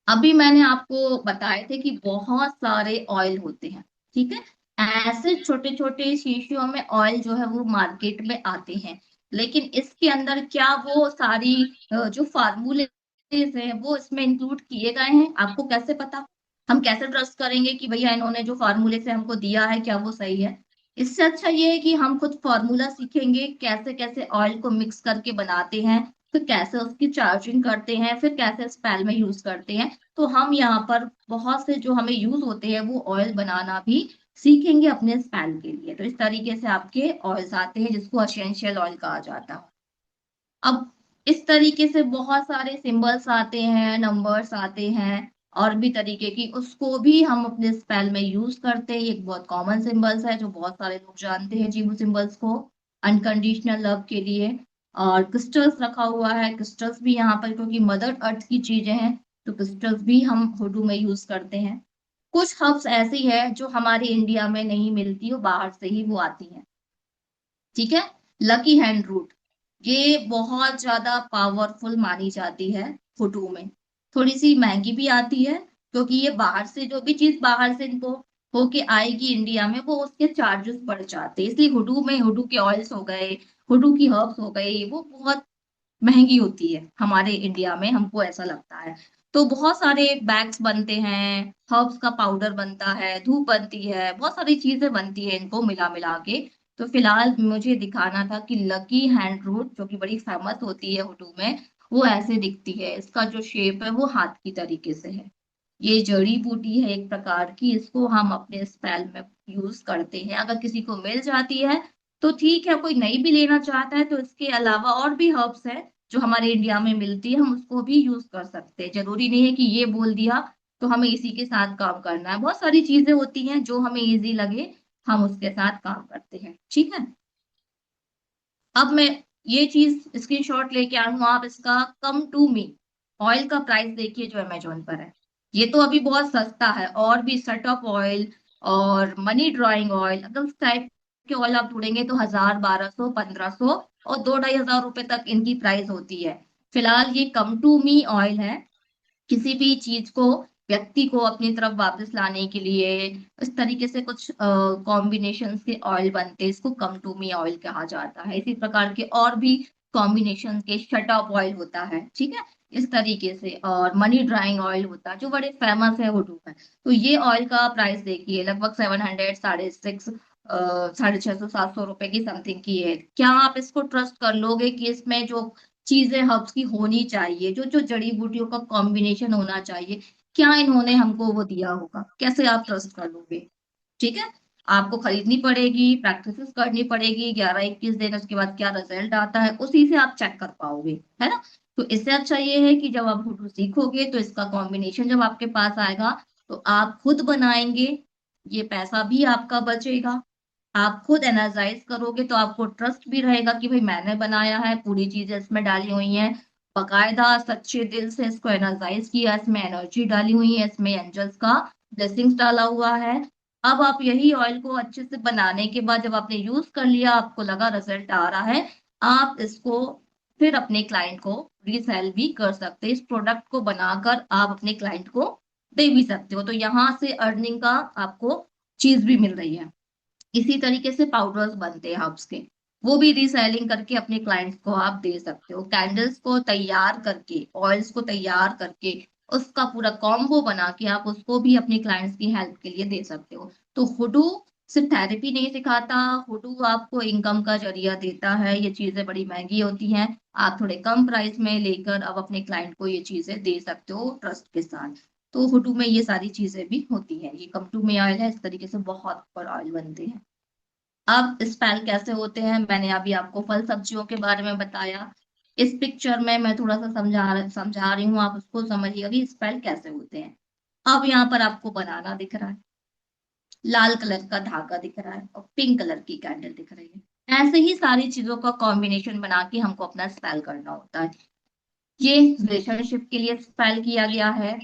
अभी मैंने आपको बताए थे कि बहुत सारे ऑयल होते हैं, ठीक है, ऐसे छोटे छोटे शीशियों में ऑयल जो है वो मार्केट में आते हैं। लेकिन इसके अंदर क्या वो सारी जो फार्मूले हैं वो इसमें इंक्लूड किए गए हैं, आपको कैसे पता? हम कैसे ट्रस्ट करेंगे कि भैया इन्होंने जो फार्मूले से हमको दिया है क्या वो सही है? इससे अच्छा ये है कि हम खुद फार्मूला सीखेंगे, कैसे कैसे ऑयल को मिक्स करके बनाते हैं, फिर कैसे उसकी चार्जिंग करते हैं, फिर कैसे स्पेल में यूज करते हैं। तो हम यहाँ पर बहुत से जो हमें यूज होते हैं वो ऑयल बनाना भी सीखेंगे अपने स्पेल के लिए। तो इस तरीके से आपके ऑयल्स आते हैं जिसको एसेंशियल ऑयल कहा जाता है। अब इस तरीके से बहुत सारे सिंबल्स आते हैं, नंबर्स आते हैं, और भी तरीके की, उसको भी हम अपने स्पेल में यूज करते हैं। एक बहुत कॉमन सिंबल्स है जो बहुत सारे लोग जानते हैं जीवो सिंबल्स को, अनकंडीशनल लव के लिए। और क्रिस्टल्स रखा हुआ है, क्रिस्टल्स भी यहाँ पर क्योंकि मदर अर्थ की चीजें हैं तो क्रिस्टल्स भी हम हुडू में यूज करते हैं। कुछ हर्ब्स ऐसी है जो हमारे इंडिया में नहीं मिलती, वो बाहर से ही वो आती हैं। ठीक है। लकी हैंड रूट, ये बहुत ज्यादा पावरफुल मानी जाती है हुडू में। थोड़ी सी महंगी भी आती है क्योंकि ये बाहर से जो भी चीज बाहर से इनको होके आएगी इंडिया में वो उसके चार्जेस बढ़ जाते हैं, इसलिए हुडू में हुडू के ऑयल्स हो गए, हुडू की हर्ब्स हो गई, वो बहुत महंगी होती है हमारे इंडिया में, हमको ऐसा लगता है। तो बहुत सारे बैग्स बनते हैं, हर्ब्स का पाउडर बनता है, धूप बनती है, बहुत सारी चीजें बनती है इनको मिला मिला के। तो फिलहाल मुझे दिखाना था कि लकी हैंड रूट जो कि बड़ी फेमस होती है हुडू में, वो ऐसे दिखती है, इसका जो शेप है वो हाथ की तरीके से है। ये जड़ी बूटी है एक प्रकार की, इसको हम अपने स्पेल में यूज करते हैं। अगर किसी को मिल जाती है तो ठीक है, कोई नहीं भी लेना चाहता है तो इसके अलावा और भी हर्ब्स है जो हमारे इंडिया में मिलती है, हम उसको भी यूज कर सकते हैं। जरूरी नहीं है कि ये बोल दिया तो हमें इसी के साथ काम करना है, बहुत सारी चीजें होती हैं जो हमें इजी लगे हम उसके साथ काम करते हैं। ठीक है। अब मैं ये चीज स्क्रीनशॉट लेके आ हूँ, आप इसका कम टू मी ऑयल का प्राइस देखिए जो अमेजोन पर है। ये तो अभी बहुत सस्ता है, और भी सेट ऑफ ऑयल और मनी ड्राइंग ऑयल, अगर उस टाइप के ऑयल आप ढूंढेंगे तो 1000, 1200, 1500 और 2-2500 रुपए तक इनकी प्राइस होती है। फिलहाल ये कम टू मी ऑयल है, किसी भी चीज को, व्यक्ति को अपनी तरफ वापस लाने के लिए इस तरीके से कुछ कॉम्बिनेशन के ऑयल बनते हैं, इसको कम टू मी ऑयल कहा जाता है। इसी प्रकार के और भी कॉम्बिनेशन के शट ऑफ ऑयल होता है, ठीक है, इस तरीके से, और मनी ड्राइंग ऑयल होता है जो बड़े फेमस है वुडू में। तो ये ऑयल का प्राइस देखिए लगभग 700, 650, 650, 700 रुपए की समथिंग की है। क्या आप इसको ट्रस्ट कर लोगे कि इसमें जो चीजें हर्ब्स की होनी चाहिए, जो जो जड़ी बूटियों का कॉम्बिनेशन होना चाहिए, क्या इन्होंने हमको वो दिया होगा? कैसे आप ट्रस्ट कर लोगे? ठीक है। आपको खरीदनी पड़ेगी, प्रैक्टिस करनी पड़ेगी 11-21 दिन, उसके बाद क्या रिजल्ट आता है उसी से आप चेक कर पाओगे, है ना? तो इससे अच्छा ये है कि जब आप फोटो सीखोगे तो इसका कॉम्बिनेशन जब आपके पास आएगा तो आप खुद बनाएंगे, ये पैसा भी आपका बचेगा, आप खुद एनालाइज करोगे तो आपको ट्रस्ट भी रहेगा कि भाई मैंने बनाया है, पूरी चीजें इसमें डाली हुई हैं, बकायदा सच्चे दिल से इसको एनालाइज किया, इसमें एनर्जी डाली हुई है, इसमें एंजल्स का ब्लेसिंग्स डाला हुआ है। अब आप यही ऑयल को अच्छे से बनाने के बाद जब आपने यूज कर लिया, आपको लगा रिजल्ट आ रहा है, आप इसको फिर अपने क्लाइंट को रीसेल भी कर सकते हैं। इस प्रोडक्ट को बनाकर आप अपने क्लाइंट को दे भी सकते हो, तो यहाँ से अर्निंग का आपको चीज भी मिल रही है। इसी तरीके से पाउडर्स बनते हैं हर्ब्स के, वो भी रीसेलिंग करके अपने क्लाइंट्स को आप दे सकते हो। कैंडल्स को तैयार करके, ऑयल्स को तैयार करके, उसका पूरा कॉम्बो बना के आप उसको भी अपने क्लाइंट्स की हेल्प के लिए दे सकते हो। तो हुडू सिर्फ थेरेपी नहीं सिखाता, हुडू आपको इनकम का जरिया देता है। ये चीजें बड़ी महंगी होती हैं, आप थोड़े कम प्राइस में लेकर अब अपने क्लाइंट को ये चीजें दे सकते हो ट्रस्ट के साथ। तो हुडू में ये सारी चीजें भी होती हैं। ये कम टू में ऑयल है, इस तरीके से बहुत पर ऑयल बनते हैं। अब स्पेल कैसे होते हैं, मैंने अभी आपको फल सब्जियों के बारे में बताया। इस पिक्चर में मैं थोड़ा सा समझा रही हूँ, आप उसको समझिएगा कि स्पेल कैसे होते हैं। अब यहाँ पर आपको बनाना दिख रहा है, लाल कलर का धागा दिख रहा है, और पिंक कलर की कैंडल दिख रही है। ऐसे ही सारी चीजों का कॉम्बिनेशन बना के हमको अपना स्पेल करना होता है। ये रिलेशनशिप के लिए स्पेल किया गया है।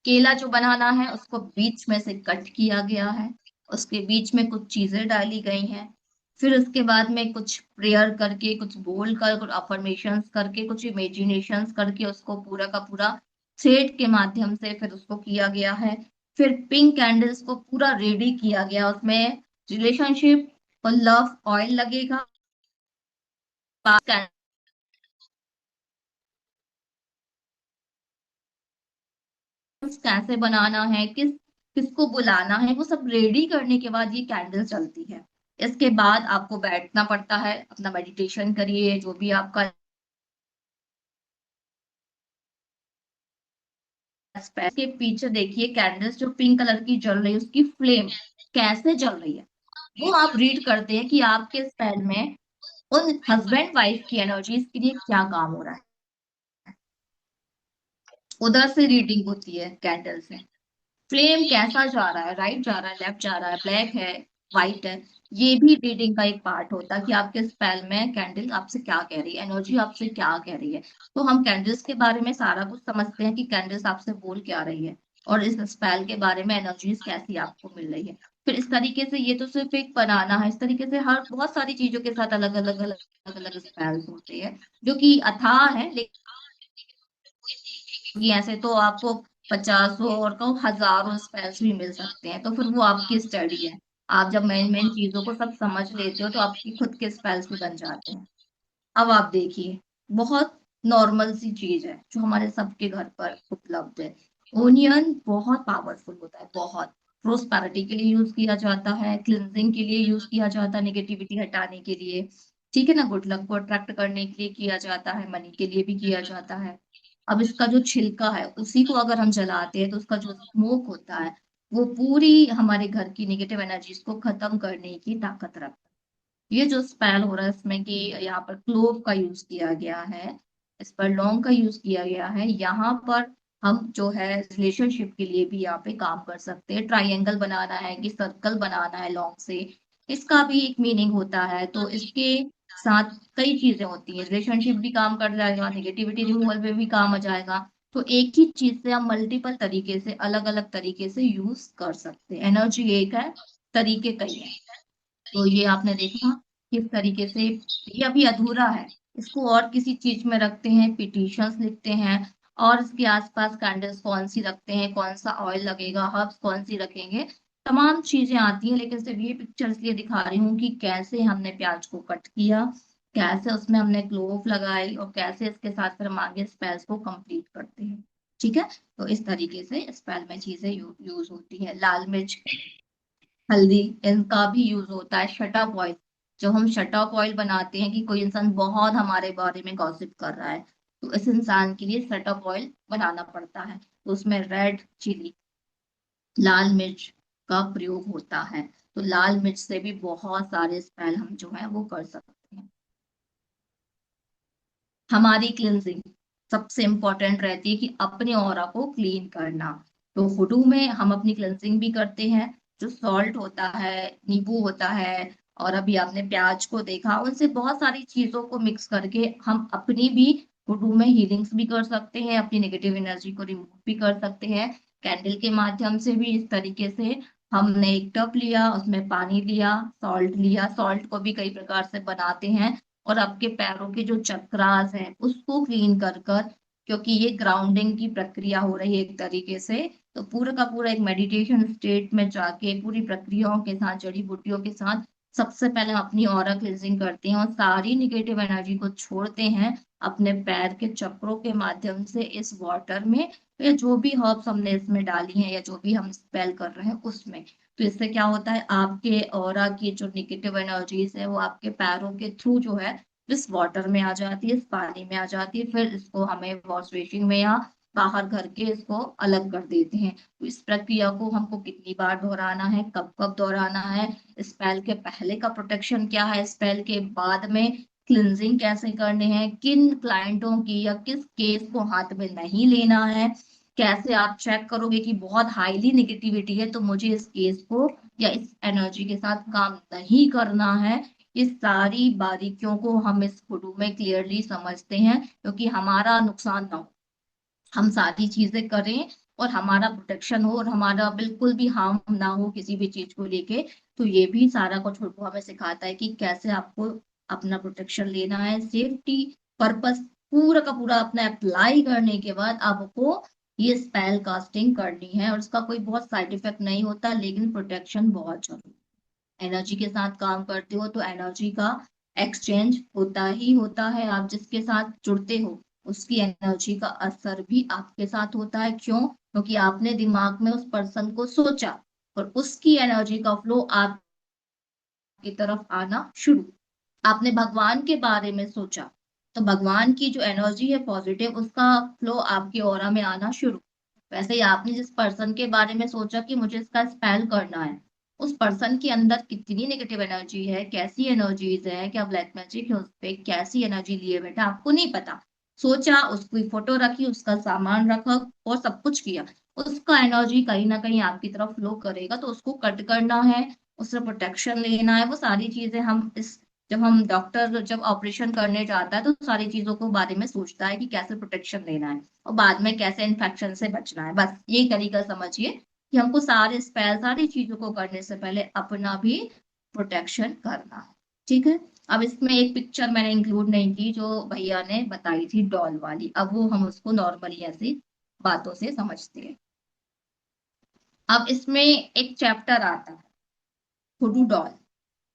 केला जो बनाना है उसको बीच में से कट किया गया है, उसके बीच में कुछ चीजें डाली गई हैं, फिर उसके बाद में कुछ प्रेयर करके, कुछ बोल कर, कुछ अफर्मेशंस करके, कुछ इमेजिनेशंस करके उसको पूरा का पूरा थ्रेड के माध्यम से फिर उसको किया गया है। फिर पिंक कैंडल्स को पूरा रेडी किया गया, उसमें रिलेशनशिप और लव ऑयल लगेगा, पास कैसे बनाना है, किसको बुलाना है, वो सब रेडी करने के बाद ये कैंडल चलती है। इसके बाद आपको बैठना पड़ता है, अपना मेडिटेशन करिए, जो भी आपका के पीछे देखिए कैंडल्स जो पिंक कलर की जल रही है, उसकी फ्लेम कैसे जल रही है, वो आप रीड करते हैं कि आपके स्पेल में उन हस्बैंड वाइफ की एनर्जीज के लिए क्या काम हो रहा है। उधर से रीडिंग होती है कैंडल से। फ्लेम कैसा जा रहा है, राइट जा रहा है, लेफ्ट जा रहा है, ब्लैक है, व्हाइट है, ये भी रीडिंग का एक पार्ट होता है कि आपके स्पेल में कैंडल आपसे क्या कह रही है, एनर्जी आपसे क्या कह रही है। तो हम कैंडल्स के बारे में सारा कुछ समझते हैं कि कैंडल्स आपसे बोल क्या रही है, और इस स्पेल के बारे में एनर्जीज कैसी आपको मिल रही है। फिर इस तरीके से ये तो सिर्फ एक बनाना है, इस तरीके से हर बहुत सारी चीजों के साथ अलग अलग अलग अलग स्पेल्स होते हैं जो कि अथाह है। कि ऐसे तो आपको पचासों और कहूँ हजारों स्पेल्स भी मिल सकते हैं, तो फिर वो आपकी स्टडी है। आप जब मेन मेन चीजों को सब समझ लेते हो तो आपकी खुद के स्पेल्स भी बन जाते हैं। अब आप देखिए, बहुत नॉर्मल सी चीज है जो हमारे सबके घर पर उपलब्ध है। ओनियन बहुत पावरफुल होता है, बहुत प्रोस्पेरिटी के लिए यूज किया जाता है, क्लिनजिंग के लिए यूज किया जाता है, नेगेटिविटी हटाने के लिए, ठीक है ना, गुड लक को अट्रैक्ट करने के लिए किया जाता है, मनी के लिए भी किया जाता है। अब इसका जो छिलका है उसी को अगर हम जलाते हैं तो उसका जो स्मोक होता है वो पूरी हमारे घर की नेगेटिव एनर्जीज को खत्म करने की ताकत रखता है। ये जो स्पेल हो रहा है इसमें कि यहाँ पर क्लोव का यूज किया गया है, इस पर लौंग का यूज किया गया है, यहाँ पर हम जो है रिलेशनशिप के लिए भी यहाँ पे काम कर सकते हैं। ट्राइंगल बनाना है कि सर्कल बनाना है लौंग से, इसका भी एक मीनिंग होता है। तो इसके साथ कई चीजें होती हैं, रिलेशनशिप भी काम कर जाएगा, नेगेटिविटी रिमूवल में भी काम आ जाएगा। तो एक ही चीज से हम मल्टीपल तरीके से अलग अलग तरीके से यूज कर सकते हैं। एनर्जी एक है, तरीके कई हैं। तो ये आपने देखा किस तरीके से ये अभी अधूरा है, इसको और किसी चीज में रखते हैं, पिटिशंस लिखते हैं, और इसके आसपास कैंडल्स कौन सी रखते हैं, कौन सा ऑयल लगेगा, हर्ब्स कौन सी रखेंगे, तमाम चीजें आती हैं। लेकिन सिर्फ ये पिक्चर इसलिए दिखा रही हूँ कि कैसे हमने प्याज को कट किया, कैसे उसमें हमने क्लोव लगाई, और कैसे इसके साथ फिर हम आगे स्पेल्स को कंप्लीट करते हैं। ठीक है, तो इस तरीके से स्पेल में चीजें यूज होती है। लाल मिर्च, हल्दी, इनका भी यूज होता है। शट अप ऑयल, जब हम शट अप ऑयल बनाते हैं कि कोई इंसान बहुत हमारे बारे में गॉसिप कर रहा है, तो इस इंसान के लिए शट अप ऑयल बनाना पड़ता है, तो उसमें रेड चिली, लाल मिर्च का प्रयोग होता है। तो लाल मिर्च से भी बहुत सारे स्पेल हम जो है वो कर सकते हैं। हमारी क्लिनजिंग सबसे इंपॉर्टेंट रहती है कि अपने ऑरा को क्लीन करना। तो हुडू में हम अपनी क्लिनजिंग भी करते हैं, जो सॉल्ट होता है, नींबू होता है, और अभी आपने प्याज को देखा, उनसे बहुत सारी चीजों को मिक्स करके हम अपनी भी हुडू में हीलिंग्स भी कर सकते हैं, अपनी नेगेटिव एनर्जी को रिमूव भी कर सकते हैं। कैंडल के माध्यम से भी इस तरीके से हमने एक टब लिया, उसमें पानी लिया, सॉल्ट लिया, सॉल्ट को भी कई प्रकार से बनाते हैं, और आपके पैरों के जो चक्रास हैं उसको क्लीन कर कर, क्योंकि ये ग्राउंडिंग की प्रक्रिया हो रही है एक तरीके से, तो पूरा का पूरा एक मेडिटेशन स्टेट में जाके पूरी प्रक्रियाओं के साथ, जड़ी बूटियों के साथ, सबसे पहले हम अपनी ऑरा क्लींजिंग करते हैं और सारी निगेटिव एनर्जी को छोड़ते हैं अपने पैर के चक्रों के माध्यम से इस वाटर में, या जो भी हर्ब्स हमने इसमें डाली हैं या जो भी हम स्पेल कर रहे हैं उसमें। तो इससे क्या होता है, आपके ऑरा की जो निगेटिव एनर्जीज है वो आपके पैरों के थ्रू जो है इस वाटर में आ जाती है, इस पानी में आ जाती है। फिर इसको हमें वॉश बेसिन में या बाहर घर के इसको अलग कर देते हैं। तो इस प्रक्रिया को हमको कितनी बार दोहराना है, कब कब दोहराना है, स्पेल के पहले का प्रोटेक्शन क्या है, स्पेल के बाद में क्लिनजिंग कैसे करने हैं, किन क्लाइंटों की या किस केस को हाथ में नहीं लेना है, कैसे आप चेक करोगे कि बहुत हाईली नेगेटिविटी है तो मुझे इस केस को या इस एनर्जी के साथ काम नहीं करना है। इस सारी बारीकियों को हम इस फोटो में क्लियरली समझते हैं, क्योंकि हमारा नुकसान ना हो, हम सारी चीजें करें और हमारा प्रोटेक्शन हो, और हमारा बिल्कुल भी हार्म ना हो किसी भी चीज को लेके। तो ये भी सारा कुछ फोटो हमें सिखाता है कि कैसे आपको अपना प्रोटेक्शन लेना है, सेफ्टी पर्पस पूरा का पूरा अपना अप्लाई करने के बाद आपको ये स्पेल कास्टिंग करनी है। और इसका कोई बहुत साइड इफेक्ट नहीं होता, लेकिन प्रोटेक्शन बहुत जरूरी। एनर्जी के साथ काम करते हो तो एनर्जी का एक्सचेंज होता ही होता है। आप जिसके साथ जुड़ते हो उसकी एनर्जी का असर भी आपके साथ होता है। क्यों? क्योंकि आपने दिमाग में उस पर्सन को सोचा और उसकी एनर्जी का फ्लो आपकी तरफ आना शुरू। आपने भगवान के बारे में सोचा तो भगवान की जो एनर्जी है पॉजिटिव, उसका फ्लो आपके ऑरा में आना शुरू। वैसे ही आपने जिस पर्सन के बारे में सोचा कि मुझे इसका स्पेल करना है, उस पर्सन के अंदर कितनी नेगेटिव एनर्जी है, कैसी एनर्जीज है, क्या ब्लैक मैजिक है उस पे, कैसी एनर्जी लिए बैठा आपको नहीं पता। सोचा, उसकी फोटो रखी, उसका सामान रखा और सब कुछ किया, उसका एनर्जी कहीं ना कहीं आपकी तरफ फ्लो करेगा। तो उसको कट करना है, उससे प्रोटेक्शन लेना है, वो सारी चीजें हम इस जब हम डॉक्टर जब ऑपरेशन करने जाता है तो सारी चीजों को बारे में सोचता है कि कैसे प्रोटेक्शन लेना है और बाद में कैसे इन्फेक्शन से बचना है। बस यही तरीका समझिए कि हमको सारे स्पेल, सारी चीजों को करने से पहले अपना भी प्रोटेक्शन करना है। ठीक है। अब इसमें एक पिक्चर मैंने इंक्लूड नहीं की जो भैया ने बताई थी, डॉल वाली। अब वो हम उसको नॉर्मली ऐसी बातों से समझते हैं। अब इसमें एक चैप्टर आता है हुडू डॉल।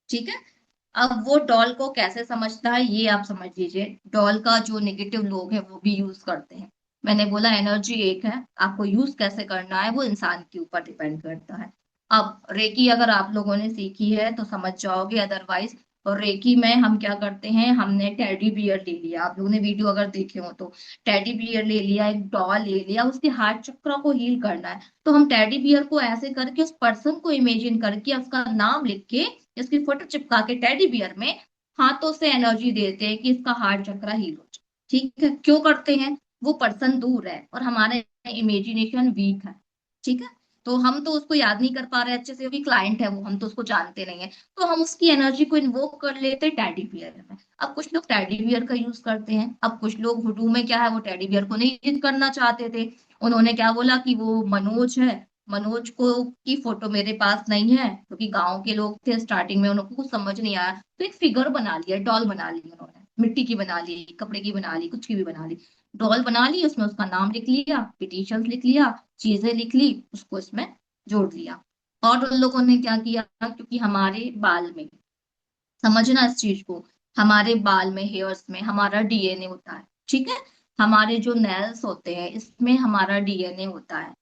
ठीक है। अब वो डॉल को कैसे समझता है ये आप समझ लीजिए। डॉल का जो नेगेटिव लोग हैं वो भी यूज करते हैं। मैंने बोला एनर्जी एक है, आपको यूज कैसे करना है वो इंसान के ऊपर डिपेंड करता है। अब रेकी अगर आप लोगों ने सीखी है तो समझ जाओगे, अदरवाइज। और रेकी में हम क्या करते हैं, हमने टेडी बियर ले लिया, आप लोगों ने वीडियो अगर देखे हो तो टेडी बियर ले लिया, एक डॉल ले लिया, उसके हार्ट चक्र को हील करना है। तो हम टेडी बियर को ऐसे करके उस पर्सन को इमेजिन करके उसका नाम लिख के इसकी फोटो चिपका के टेडी बियर में हाथों से एनर्जी देते हैं कि इसका हार्ट चक्र हील हो जाए। ठीक है। क्यों करते हैं? वो पर्सन दूर है और हमारा इमेजिनेशन वीक है। ठीक है। तो हम तो उसको याद नहीं कर पा रहे अच्छे से, क्योंकि क्लाइंट है वो, हम तो उसको जानते नहीं है। तो हम उसकी एनर्जी को इन्वोक कर लेते हैं टेडी बियर में। अब कुछ लोग टेडी बियर का यूज करते हैं। अब कुछ लोग हुडू में क्या है, वो टेडी बियर को नहीं यूज करना चाहते थे। उन्होंने क्या बोला कि वो मनोज है, मनोज को की फोटो मेरे पास नहीं है, क्योंकि गांव के लोग थे, स्टार्टिंग में उनको कुछ समझ नहीं आया, तो एक फिगर बना लिया, डॉल बना ली उन्होंने, मिट्टी की बना ली, कपड़े की बना ली, कुछ की भी बना ली। डॉल बना ली, उसमें उसका नाम लिख लिया, पिटिशन लिख लिया, चीजें लिख ली, उसको इसमें जोड़ दिया। और उन लोगों ने क्या किया, क्योंकि हमारे बाल में, समझना इस चीज को, हमारे बाल में, हेयर्स में हमारा डीएनए होता है। ठीक है। हमारे जो नेल्स होते हैं इसमें हमारा डीएनए होता है।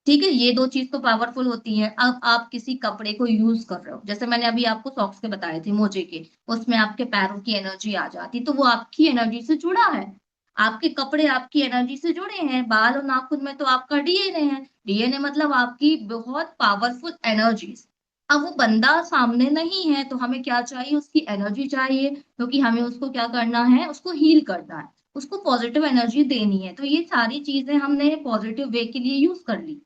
ठीक है। ये दो चीज तो पावरफुल होती है। अब आप किसी कपड़े को यूज कर रहे हो, जैसे मैंने अभी आपको सॉक्स के बताए थे, मोजे के, उसमें आपके पैरों की एनर्जी आ जाती, तो वो आपकी एनर्जी से जुड़ा है। आपके कपड़े आपकी एनर्जी से जुड़े हैं। बाल और नाखून में तो आपका डीएनए है। डीएनए मतलब आपकी बहुत पावरफुल एनर्जीज। अब वो बंदा सामने नहीं है तो हमें क्या चाहिए, उसकी एनर्जी चाहिए, क्योंकि हमें उसको क्या करना है, उसको हील करना है, उसको पॉजिटिव एनर्जी देनी है। तो ये सारी चीजें हमने पॉजिटिव वे के लिए यूज कर ली,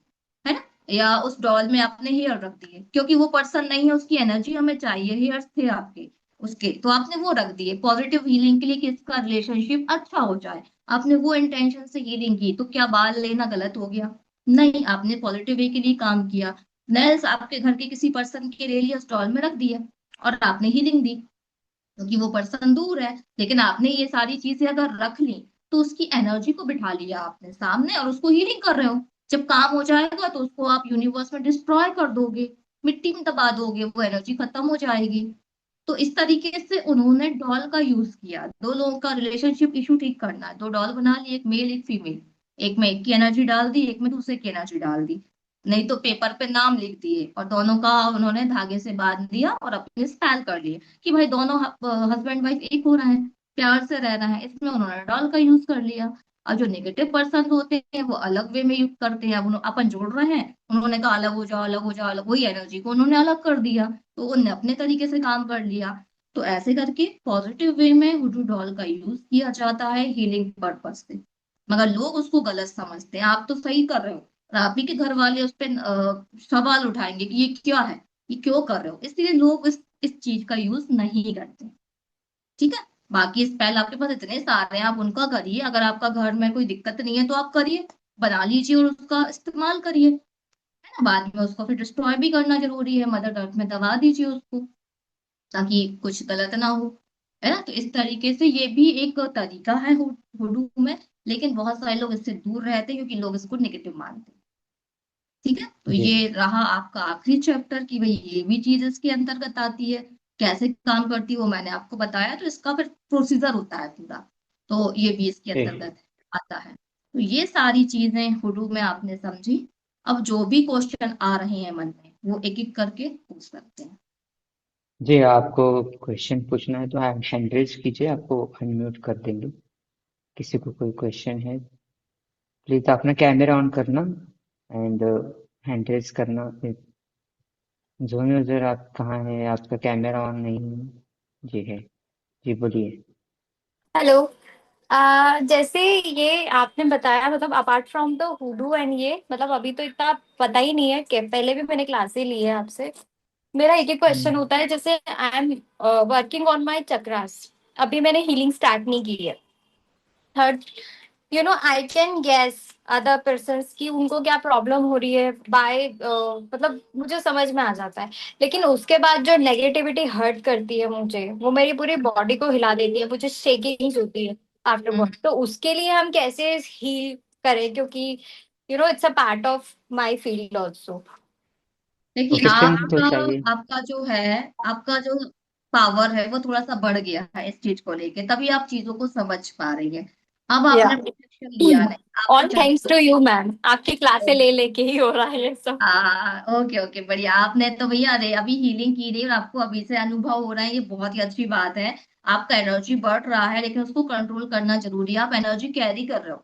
है ना। या उस डॉल में आपने हेयर रख दिए, क्योंकि वो पर्सन नहीं है, उसकी एनर्जी हमें चाहिए, हेयर्स थे आपके उसके, तो आपने वो रख दिए पॉजिटिव हीलिंग के लिए कि इसका रिलेशनशिप अच्छा हो जाए। आपने वो इंटेंशन से हीलिंग की, तो क्या बाल लेना गलत हो गया? नहीं, आपने पॉजिटिव वे के लिए काम किया। नेल्स आपके घर के किसी पर्सन के ले लिया, स्टॉल में रख दिया और आपने हीलिंग दी, क्योंकि वो पर्सन दूर है। लेकिन आपने ये सारी चीजें अगर रख ली तो उसकी एनर्जी को बिठा लिया आपने सामने और उसको हीलिंग कर रहे हो। जब काम हो जाएगा तो उसको आप यूनिवर्स में डिस्ट्रॉय कर दोगे, मिट्टी में दबा दोगे, वो एनर्जी खत्म हो जाएगी। तो इस तरीके से उन्होंने डॉल का यूज किया। दो लोगों का रिलेशनशिप इशू ठीक करना है, दो डॉल बना ली, एक मेल एक फीमेल, एक में एक की एनर्जी डाल दी, एक में दूसरे की एनर्जी डाल दी। नहीं तो पेपर पे नाम लिख दिए और दोनों का उन्होंने धागे से बांध दिया और अपने स्पेल कर लिए कि भाई दोनों हस्बैंड वाइफ एक हो रहा है, प्यार से रहना है। इसमें उन्होंने डॉल का यूज कर लिया। और जो नेगेटिव पर्सन होते हैं वो अलग वे में यूज करते हैं। अब अपन जोड़ रहे हैं, उन्होंने कहा अलग हो जाओ, अलग हो जाओ, अलग, वही एनर्जी को उन्होंने अलग कर दिया, तो उनने अपने तरीके से काम कर लिया। तो ऐसे करके पॉजिटिव वे में हुडू डॉल का यूज किया जाता है हीलिंग पर्पज से। मगर लोग उसको गलत समझते हैं। आप तो सही कर रहे हो और आप ही के घर वाले उस पर सवाल उठाएंगे कि ये क्या है, ये क्यों कर रहे हो, इसलिए लोग इस चीज का यूज नहीं करते। ठीक है। बाकी स्पेल आपके पास इतने सारे हैं, आप उनका करिए। अगर आपका घर में कोई दिक्कत नहीं है तो आप करिए, बना लीजिए और उसका इस्तेमाल करिए, है ना। बाद में उसको फिर डिस्ट्रॉय भी करना जरूरी है, मदर अर्थ में दबा दीजिए उसको, ताकि कुछ गलत ना हो, है ना। तो इस तरीके से ये भी एक तरीका है हुडू में। लेकिन बहुत सारे लोग इससे दूर रहते हैं क्योंकि लोग इसको नेगेटिव मानते हैं। ठीक है। तो जी। ये रहा आपका आखिरी चैप्टर कि भाई ये भी चीज इसके अंतर्गत आती है। कैसे काम करती है वो मैंने आपको बताया, तो इसका फिर प्रोसीजर होता है पूरा, तो ये भी इसके ठीक। अंतर्गत आता है। तो ये सारी चीजें हुडू में आपने समझी। अब जो भी क्वेश्चन आ रहे हैं मन में वो एक एक करके पूछ सकते हैं। जी, आपको क्वेश्चन पूछना है तो हैंड रेज कीजिए, आपको अनम्यूट कर देंगे। किसी को कोई क्वेश्चन है, प्लीज अपना कैमरा ऑन करना एंड हैंड रेज करना। जोन यूजर आप कहाँ हैं? आपका कैमरा ऑन नहीं है। जी है। जी बोलिए। हेलो। जैसे ये आपने बताया, मतलब अपार्ट फ्रॉम द हुडू एंड ये, मतलब अभी तो इतना पता ही नहीं है कि पहले भी मैंने क्लासेस ली है आपसे। मेरा एक ही क्वेश्चन होता है, जैसे I am working on my chakras, अभी मैंने हीलिंग स्टार्ट नहीं की है। Third, I can guess other persons की उनको क्या प्रॉब्लम हो रही है बाय, मतलब मुझे समझ में आ जाता है। लेकिन उसके बाद जो नेगेटिविटी हर्ट करती है मुझे, वो मेरी पूरी बॉडी को हिला देती है, मुझे शेकिंग होती है आफ्टरवर्ड। तो उसके लिए हम कैसे हील करें, क्योंकि it's a part of my field also. देखिए क्वेश्चन तो आपका चाहिए। आपका जो है, आपका जो पावर है वो थोड़ा सा बढ़ गया है इस चीज को लेके, तभी आप चीजों को समझ पा रही है। अब या आपने प्रोटेक्शन लिया नहीं, आपने all thanks to you ma'am, आपकी क्लासे चक्र। ले लेके ही हो रहा है ये सब। ओके ओके, बढ़िया। आपने तो भैया अरे अभी हीलिंग की रही और आपको अभी से अनुभव हो रहा है, ये बहुत ही अच्छी बात है। आपका एनर्जी बढ़ रहा है, लेकिन उसको कंट्रोल करना जरूरी है। आप एनर्जी कैरी कर रहे हो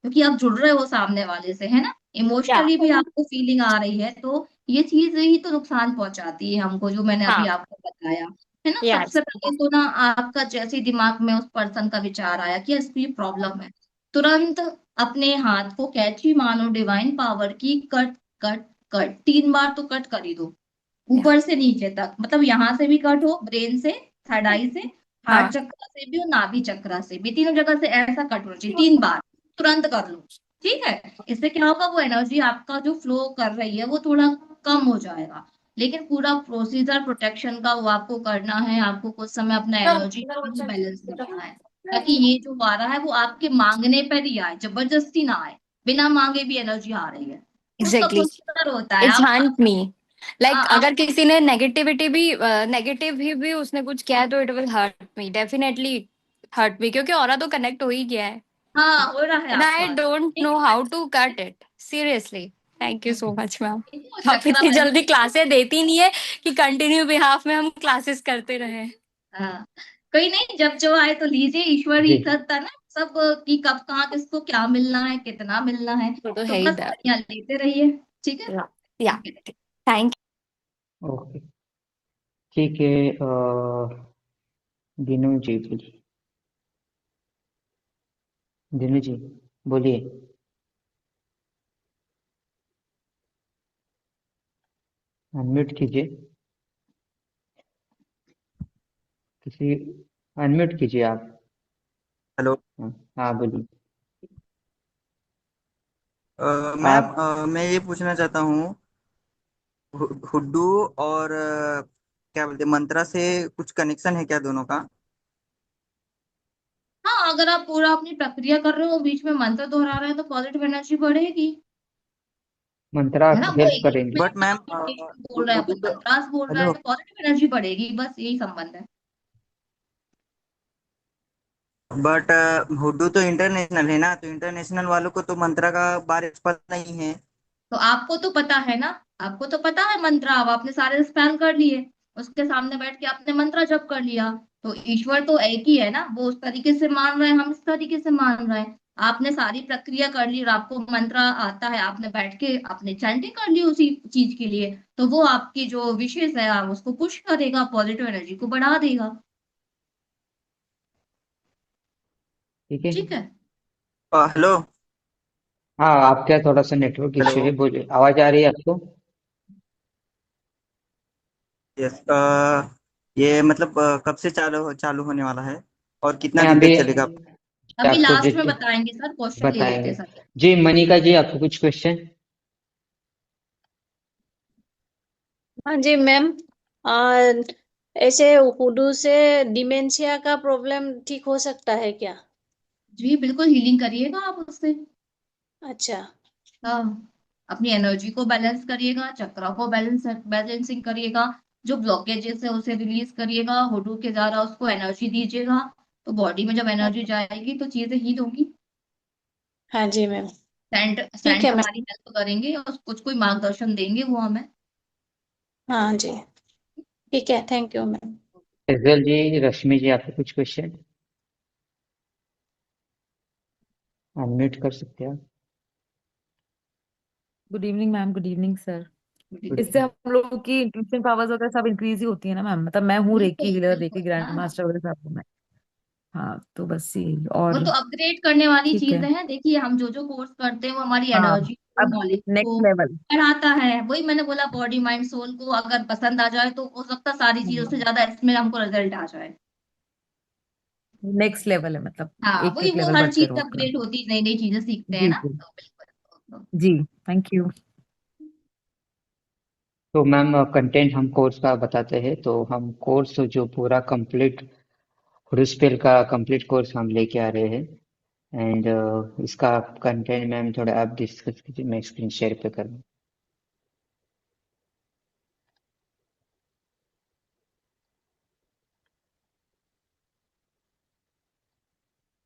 क्योंकि आप जुड़ रहे हो सामने वाले से, है ना। या इमोशनली भी आपको फीलिंग आ रही है, तो ये चीज ही तो नुकसान पहुंचाती है हमको, जो मैंने अभी हाँ। आपको बताया, है ना। यस। सबसे पहले तो ना आपका जैसे ही दिमाग में उस पर्सन का विचार आया कि इसको ये प्रॉब्लम है, तुरंत अपने हाथ को कैची मानो डिवाइन पावर की, कट कट कट 3 बार तो कट कर ही दो, या। ऊपर से नीचे तक। मतलब यहाँ से भी कट हो, ब्रेन से, थर्ड आई से, हार्ट हाँ। चक्र से भी और नाभि चक्र से भी, तीनों जगह से ऐसा कट होना चाहिए 3 बार। तुरंत कर लो, ठीक है। इससे क्या होगा, वो एनर्जी आपका जो फ्लो कर रही है वो थोड़ा कम हो जाएगा। लेकिन पूरा प्रोसीजर प्रोटेक्शन का वो आपको करना है, आपको कुछ समय अपना एनर्जी बैलेंस करना है, ताकि ये जो आ रहा है वो आपके मांगने पर ही आए, जबरदस्ती ना आए। बिना मांगे भी एनर्जी आ रही है, उसका एग्जैक्टली। प्रोसीजर होता है। इट्स आप हंट मी। लाइक आप अगर किसी ने नेगेटिविटी भी नेगेटिव भी उसने कुछ किया है, तो it will hurt me definitely, hurt me, क्योंकि ऑरा तो कनेक्ट हो ही गया है। हाँ, हो रहा है एंड आई आपका। Don't know how to cut it seriously. Thank you so much ma'am. देखो आप चक्रा इतनी जल्दी बैलेंस। क्लासेस देती नहीं है कि कंटिन्यू बिहाफ में हम क्लासेस करते रहे। हाँ, कोई नहीं, जब जो आए तो लीजिए, ईश्वर जी। ही करता ना सब, कि कब कहाँ किसको क्या मिलना है, कितना मिलना है। तो तो है ही बस दैट। बढ़िया लेते रहिए, ठीक है। या। ओके। Thank okay. ठीक है। दिनू जी बोलिए। दिनू जी बोलिए। अनम्यूट कीजिए। किसी अनम्यूट कीजिए आप। हेलो। हाँ। हाँ बोलिए। मैम, आप मैं ये पूछना चाहता हूँ, हुड्डू और क्या बोलते हैं, मंत्रा से कुछ कनेक्शन है क्या दोनों का? हाँ, अगर आप पूरा अपनी प्रक्रिया कर रहे हो, बीच में मंत्र दोहरा रहे हैं, तो पॉजिटिव एनर्जी बढ़ेगी, मंत्रा है ना। वो हेल्प एक ही करेंगे। में बट मैम, बोल रहा है, कोई हुड्डू तो, मंत्रास बोल रहा है, हेलो, तो पॉजिटिव एनर्जी बढ़ेगी, बस यही संबंध है। बट हुड्डू तो इंटरनेशनल है ना, तो इंटरनेशनल वालों को तो मंत्रा का बारे में पता नहीं है। तो आपको तो पता है ना, आपको तो पता है मंत्र, अब आपने सारे स्पेल कर लिए, उसके सामने बैठ के आपने मंत्र जप कर लिया। तो ईश्वर तो एक ही है ना, वो उस तरीके से मान रहे हैं, हम इस तरीके से मान रहे हैं। आपने सारी प्रक्रिया कर ली और आपको मंत्र आता है, आपने बैठ के आपने चैंटिंग कर ली उसी चीज के लिए, तो वो आपकी जो विशेष है आप उसको पुश करेगा, पॉजिटिव एनर्जी को बढ़ा देगा। ठीक है। ठीक है। हेलो। हाँ, आपका थोड़ा सा नेटवर्क इश्यू है, हेलो। बोलिए। आवाज आ रही है आपको? यस। ये मतलब कब से चालू होने वाला है और कितना मैं दिन अभी तक चलेगा? अभी आपको लास्ट में डिटेल बताएंगे सर, क्वेश्चन ले लेते बताएंगे। हैं सर। जी मनिका जी, आपको कुछ क्वेश्चन? हाँ जी मैम। और ऐसे हुडू से डिमेंशिया का प्रॉब्लम ठीक हो सकता है क्या? जी बिल्कुल, हीलिंग करिएगा आप उससे। अच्छा। हाँ, अपनी एनर्जी को बैलेंस करिएगा, चक्र को बैलेंसिंग करिएगा, जो ब्लॉकेजेस है उसे रिलीज करिएगा, हुडू के द्वारा उसको एनर्जी दीजिएगा, तो बॉडी में जब एनर्जी जाएगी तो चीजें हील होंगी। हाँ जी मैम। सेंट ठीक सेंट है मैम। हमारी हेल्प करेंगे और कुछ कोई मार्गदर्शन देंगे वो हमें। हाँ जी, ठीक है, थैंक यू मैम। फैजल जी, रश्मि जी, आपके कुछ क्वेश्चन अनम्यूट कर सकते हैं आप? Good evening ma'am, good evening sir. Good इससे evening. हम लोगों की इंट्यूशन पावर्स वगैरह सब इंक्रीज ही होती है ना मैम? मतलब मैं हूँ बिल्कुल रेकी हीलर, रेकी बिल्कुल ग्रैंड हाँ, मास्टर वगैरह सब हूँ मैं। हाँ तो बस यही वो और तो अपग्रेड करने वाली ठीक है। चीजें हैं। देखिए हम जो जो कोर्स करते हैं वो हमारी हाँ, एनर्जी को, अब नॉलेज को नेक्स्ट लेवल। बढ़ाता है। वही मैंने बोला, बॉडी माइंड सोल को अगर पसंद आ जाए तो हो सकता है सारी चीजों से ज्यादा इसमें हमको रिजल्ट आ जाए। नेक्स्ट लेवल है मतलब, हाँ एक वही, एक वो लेवल हर बढ़ते चीज रहो अपना। अपग्रेड होती, नई नई चीजें सीखते हैं जी ना, जी। तो बिल्कुल। जी, थैंक यू। तो मैम, कंटेंट हम कोर्स का बताते हैं। तो हम कोर्स जो पूरा कंप्लीट हुडूस्पेल का कंप्लीट कोर्स हम लेके आ रहे हैं। एंड इसका कंटेंट मैम थोड़ा आप डिस्कस कीजिए, मैं स्क्रीन शेयर पे करूँ।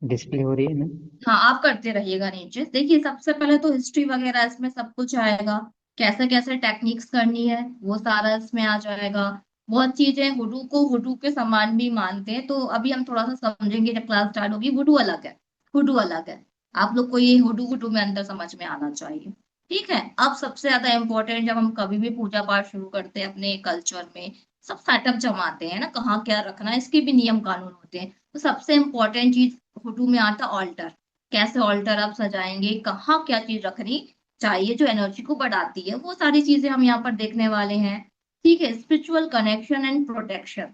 डिस्प्ले हो रही है ना? हाँ आप करते रहिएगा नीचे। देखिए सबसे पहले तो हिस्ट्री वगैरह इसमें सब कुछ आएगा, कैसे कैसे टेक्निक्स करनी है वो सारा इसमें आ जाएगा। बहुत चीजें हुडू को हुडू के समान भी मानते हैं, तो अभी हम थोड़ा सा समझेंगे जब क्लास स्टार्ट होगी। हुडू अलग है, हुडू अलग है। आप लोग को ये हुडू हुडू में अंतर समझ में आना चाहिए। ठीक है, अब सबसे ज्यादा इम्पोर्टेंट, जब हम कभी भी पूजा पाठ शुरू करते हैं अपने कल्चर में, सब सेटअप जमाते हैं ना, कहाँ क्या रखना है इसके भी नियम कानून होते हैं। तो सबसे इम्पोर्टेंट चीज हुडू में आता ऑल्टर। कैसे ऑल्टर आप सजाएंगे, कहाँ क्या चीज रखनी चाहिए जो एनर्जी को बढ़ाती है, वो सारी चीजें हम यहाँ पर देखने वाले हैं। ठीक है, स्पिरिचुअल कनेक्शन एंड प्रोटेक्शन।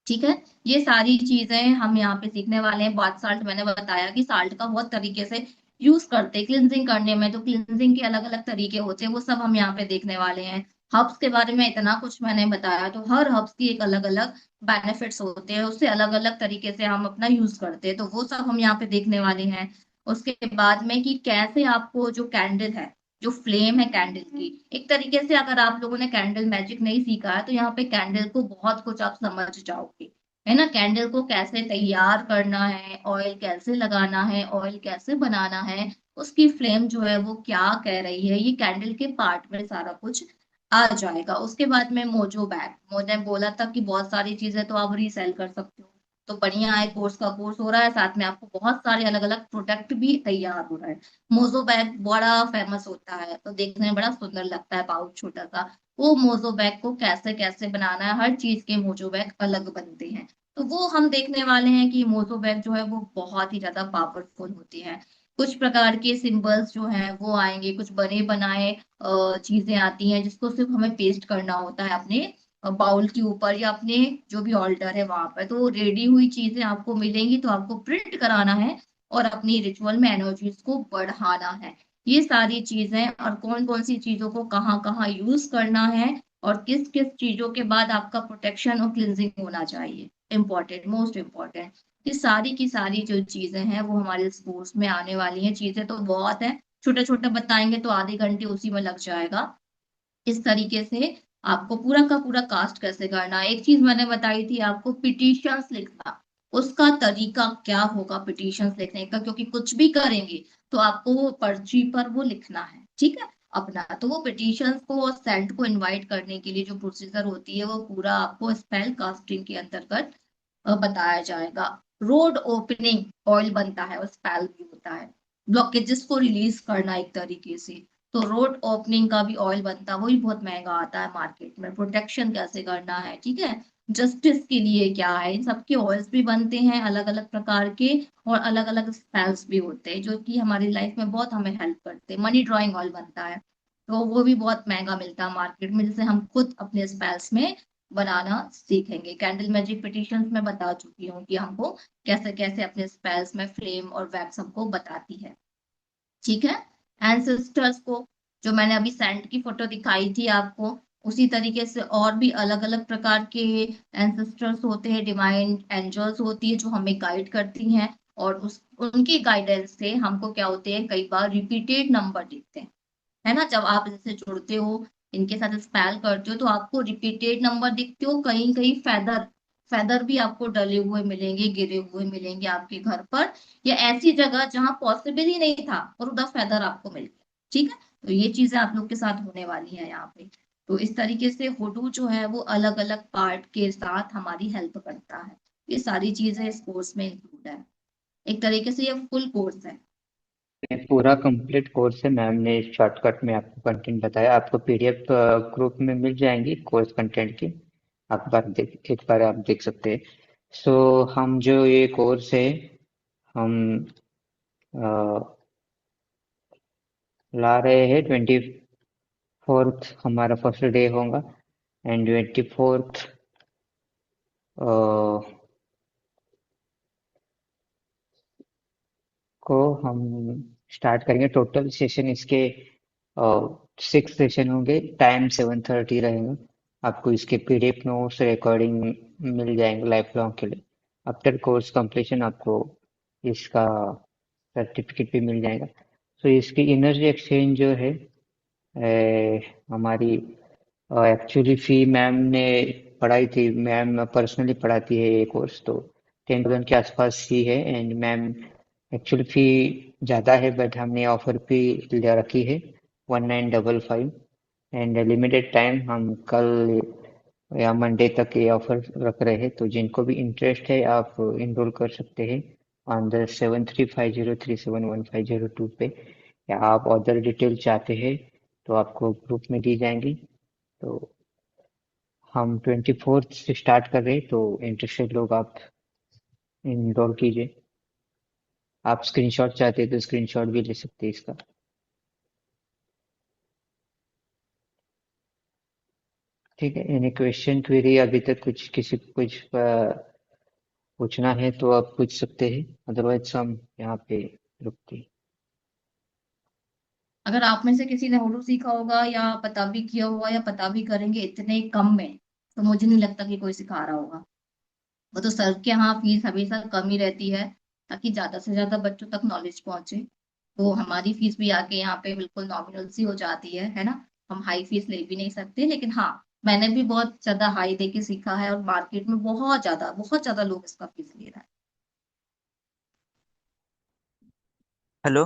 ठीक है, ये सारी चीजें हम यहाँ पे सीखने वाले हैं। बाथ साल्ट मैंने बताया कि साल्ट का बहुत तरीके से यूज करते हैं क्लिनजिंग करने में, तो क्लिनजिंग के अलग अलग तरीके होते हैं, वो सब हम यहाँ पे देखने वाले हैं। हर्ब्स के बारे में इतना कुछ मैंने बताया, तो हर हर्ब्स की एक अलग अलग बेनिफिट्स होते हैं, उससे अलग अलग तरीके से हम अपना यूज करते हैं, तो वो सब हम यहाँ पे देखने वाले हैं। उसके बाद में कि कैसे आपको जो कैंडल है, जो फ्लेम है कैंडल की, एक तरीके से अगर आप लोगों ने कैंडल मैजिक नहीं सीखा है तो यहाँ पे कैंडल को बहुत कुछ आप समझ जाओगे। है ना, कैंडल को कैसे तैयार करना है, ऑयल कैसे लगाना है, ऑयल कैसे बनाना है, उसकी फ्लेम जो है वो क्या कह रही है, ये कैंडल के पार्ट में सारा कुछ आ जाएगा। उसके बाद में मोजो बैग, मैंने बोला था कि बहुत सारी चीजें तो आप रीसेल कर सकते हो, तो बढ़िया है, कोर्स का कोर्स हो रहा है, साथ में आपको बहुत सारे अलग अलग प्रोडक्ट भी तैयार हो रहा है। मोजो बैग बड़ा फेमस होता है, तो देखने में बड़ा सुंदर लगता है, पाउच छोटा सा। वो मोजो बैग को कैसे कैसे बनाना है, हर चीज के मोजो बैग अलग बनते हैं, तो वो हम देखने वाले हैं कि मोजो बैग जो है वो बहुत ही ज्यादा पावरफुल होती है। कुछ प्रकार के सिंबल्स जो हैं वो आएंगे, कुछ बने बनाए चीजें आती हैं जिसको सिर्फ हमें पेस्ट करना होता है अपने बाउल के ऊपर या अपने जो भी ऑल्टर है वहां पर, तो रेडी हुई चीजें आपको मिलेंगी, तो आपको प्रिंट कराना है और अपनी रिचुअल में एनर्जीज को बढ़ाना है। ये सारी चीजें और कौन कौन सी चीजों को कहाँ कहाँ यूज करना है, और किस किस चीजों के बाद आपका प्रोटेक्शन और क्लिनजिंग होना चाहिए, इम्पोर्टेंट, मोस्ट इम्पोर्टेंट। ये सारी की सारी जो चीजें हैं वो हमारे कोर्स में आने वाली हैं। चीजें तो बहुत हैं, छोटे छोटे बताएंगे तो आधे घंटे उसी में लग जाएगा। इस तरीके से आपको पूरा का पूरा कास्ट कैसे करना है। एक चीज मैंने बताई थी आपको, पिटिशंस लिखना, उसका तरीका क्या होगा पिटिशंस लिखने का, क्योंकि कुछ भी करेंगे तो आपको वो पर्ची पर वो लिखना है। ठीक है, अपना तो वो पिटिशंस को और सेंट को इनवाइट करने के लिए जो प्रोसीजर होती है वो पूरा आपको स्पेल कास्टिंग के अंतर्गत बताया जाएगा। रोड ओपनिंग ऑयल बनता है और स्पेल भी होता है, ब्लॉकेजेस को रिलीज करना एक तरीके से, तो रोड ओपनिंग का भी ऑयल बनता है, वो भी बहुत महंगा आता है मार्केट में। प्रोटेक्शन कैसे करना है, ठीक है, जस्टिस के लिए क्या है, इन सबके ऑयल्स भी बनते हैं अलग अलग प्रकार के, और अलग अलग स्पेल्स भी होते हैं जो कि हमारी लाइफ में बहुत हमें हेल्प करते हैं। मनी ड्रॉइंग ऑयल बनता है, तो वो भी बहुत महंगा मिलता है मार्केट में, जिसे हम खुद अपने स्पेल्स में बनाना सीखेंगे। कैंडल मैजिक पिटिशंस में बता चुकी हूँ कि हमको कैसे कैसे अपने स्पेल्स में फ्लेम और वैक्स हमको बताती है। ठीक है, एंसेस्टर्स को, जो मैंने अभी सैंड की फोटो दिखाई थी आपको, उसी तरीके से और भी अलग अलग प्रकार के एंसेस्टर्स होते हैं, डिवाइन एंजल्स होती है जो हमें गाइड करती हैं, और उस उनकी गाइडेंस से हमको क्या होते हैं, कई बार रिपीटेड नंबर दिखते हैं। है ना, जब आप इससे जुड़ते हो इनके साथ स्पेल करते हो तो आपको रिपीटेड नंबर दिखते हो, कहीं कहीं फेदर फेदर भी आपको डले हुए मिलेंगे, गिरे हुए मिलेंगे आपके घर पर, या ऐसी जगह जहां पॉसिबल ही नहीं था और उधर फेदर आपको मिल गया। ठीक है, तो ये चीजें आप लोग के साथ होने वाली है यहाँ पे। तो इस तरीके से हुडू जो है वो अलग अलग पार्ट के साथ हमारी हेल्प करता है। ये सारी चीजें इस कोर्स में इंक्लूड है, एक तरीके से ये फुल कोर्स है। ये पूरा कंप्लीट कोर्स है मैम ने शॉर्टकट में आपको कंटेंट बताया। आपको पीडीएफ ग्रुप में मिल जाएंगी कोर्स कंटेंट की। एक बार आप देख सकते हैं। सो हम जो ये कोर्स है हम अ, ला रहे हैं 24th हमारा फर्स्ट डे होगा। एंड 24th को हम स्टार्ट करेंगे। टोटल सेशन इसके 6 सेशन होंगे। टाइम 7:30 रहेगा। आपको इसके पीडीएफ नोट्स रिकॉर्डिंग मिल जाएंगे लाइफ लॉन्ग के लिए। आफ्टर कोर्स कंप्लीशन आपको इसका सर्टिफिकेट भी मिल जाएगा। तो इसकी एनर्जी एक्सचेंज जो है हमारी एक्चुअली फी मैम ने पढ़ाई थी। मैम पर्सनली पढ़ाती है ये कोर्स, तो 10,000 के आसपास फी है। एंड मैम एक्चुअली फी ज़्यादा है बट हमने ऑफर पे ले रखी है 1955। एंड लिमिटेड टाइम हम कल या मंडे तक ये ऑफर रख रहे हैं। तो जिनको भी इंटरेस्ट है आप इनरोल कर सकते हैं ऑन द 7350371502 पे। या आप अदर डिटेल चाहते हैं तो आपको ग्रुप में दी जाएंगी। तो हम 24th से स्टार्ट कर रहे हैं, तो इंटरेस्टेड लोग आप इनरोल कीजिए। आप स्क्रीनशॉट चाहते हैं तो स्क्रीनशॉट भी ले सकते हैं इसका। ठीक है, एनी क्वेश्चन क्वेरी अभी तक कुछ किसी को कुछ पूछना है तो आप पूछ सकते हैं, अदरवाइज हम यहाँ पे रुकते हैं। अगर आप में से किसी ने उर्दू सीखा होगा या पता भी किया होगा या पता भी करेंगे इतने कम में, तो मुझे नहीं लगता कि कोई सिखा रहा होगा। वो तो सर के यहाँ फीस हमेशा कम ही रहती है, ताकि ज्यादा से ज्यादा बच्चों तक नॉलेज पहुंचे। तो हमारी फीस भी आके यहाँ पे बिल्कुल नॉमिनल सी हो जाती है ना। हम हाई फीस ले भी नहीं सकते, लेकिन हाँ, मैंने भी बहुत ज्यादा हाई दे के सीखा है और मार्केट में बहुत ज्यादा लोग इसका फीस ले रहे हैं। हेलो।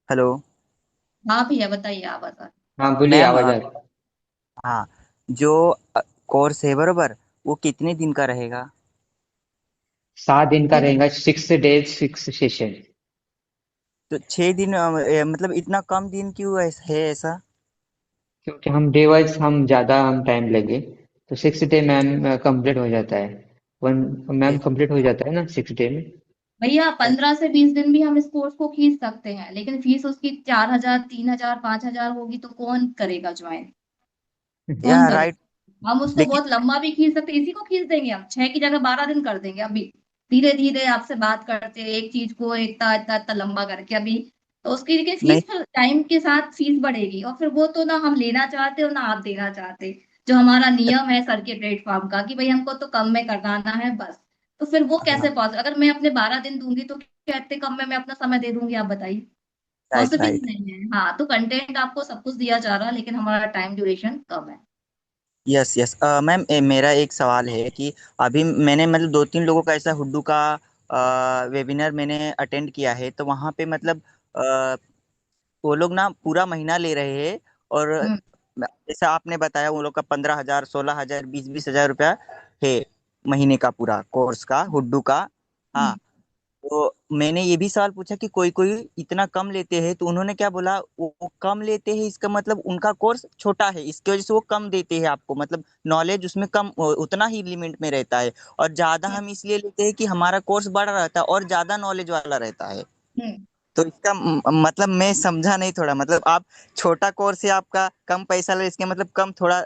हेलो। हाँ भैया बताइए, आवाज आ रही हाँ बोलिए, मैम, आवाज आ रही। हाँ, जो कोर्स है बरोबर, वो कितने दिन का रहेगा? 7 दिन का है। रहेगा, 6 days 6 सेशन। तो 6 दिन मतलब इतना कम दिन क्यों है ऐसा? क्योंकि हम डे वाइज हम ज्यादा हम टाइम लेंगे, तो 6 डे मैम कंप्लीट हो जाता है। वन मैम ए- कंप्लीट हो जाता है ना 6 डे में। भैया 15 से 20 दिन भी हम इस कोर्स को खींच सकते हैं, लेकिन फीस उसकी 4,000 3,000 5,000 होगी तो कौन करेगा ज्वाइन? कौन या राइट। करेगा? हम उसको लेकिन बहुत लंबा भी खींच सकते, इसी को खींच देंगे हम 6 की जगह 12 दिन कर देंगे अभी। धीरे धीरे आपसे बात करते एक चीज को इतना इतना इतना लंबा करके अभी। तो उसकी लेकिन नहीं, फीस टाइम के साथ फीस बढ़ेगी, और फिर वो तो ना हम लेना चाहते और ना आप देना चाहते। जो हमारा नियम है सर के प्लेटफॉर्म का कि भाई हमको तो कम में करवाना है बस। तो फिर वो कैसे हाँ, पॉसिबल? अगर मैं अपने 12 दिन दूंगी तो क्या इतने कम में मैं अपना समय दे दूंगी? आप बताइए। राइट पॉसिबल ही राइट। नहीं है। हाँ, तो कंटेंट आपको सब कुछ दिया जा रहा है, लेकिन हमारा टाइम ड्यूरेशन कम है। Yes yes. मैम, मेरा एक सवाल है कि अभी मैंने मतलब 2-3 लोगों का ऐसा हुड्डू का वेबिनार मैंने अटेंड किया है, तो वहाँ पे मतलब अ, वो लोग ना पूरा महीना ले रहे हैं। और हम्म। जैसा आपने बताया वो लोग का 15,000 16,000 20-20 हजार रुपया है महीने का, पूरा कोर्स का हुड्डू का। हाँ। हम्म। तो मैंने ये भी सवाल पूछा कि कोई कोई इतना कम लेते हैं, तो उन्होंने क्या बोला, वो कम लेते हैं इसका मतलब उनका कोर्स छोटा है, इसकी वजह से वो कम देते हैं आपको, मतलब नॉलेज उसमें कम उतना ही लिमिट में रहता है। और ज्यादा हम्म। हम इसलिए लेते हैं कि हमारा कोर्स बड़ा रहता है और ज्यादा नॉलेज वाला रहता है। हम्म। तो इसका मतलब मैं समझा नहीं थोड़ा, मतलब आप छोटा कोर्स है आपका, कम पैसा ले, इसके मतलब कम थोड़ा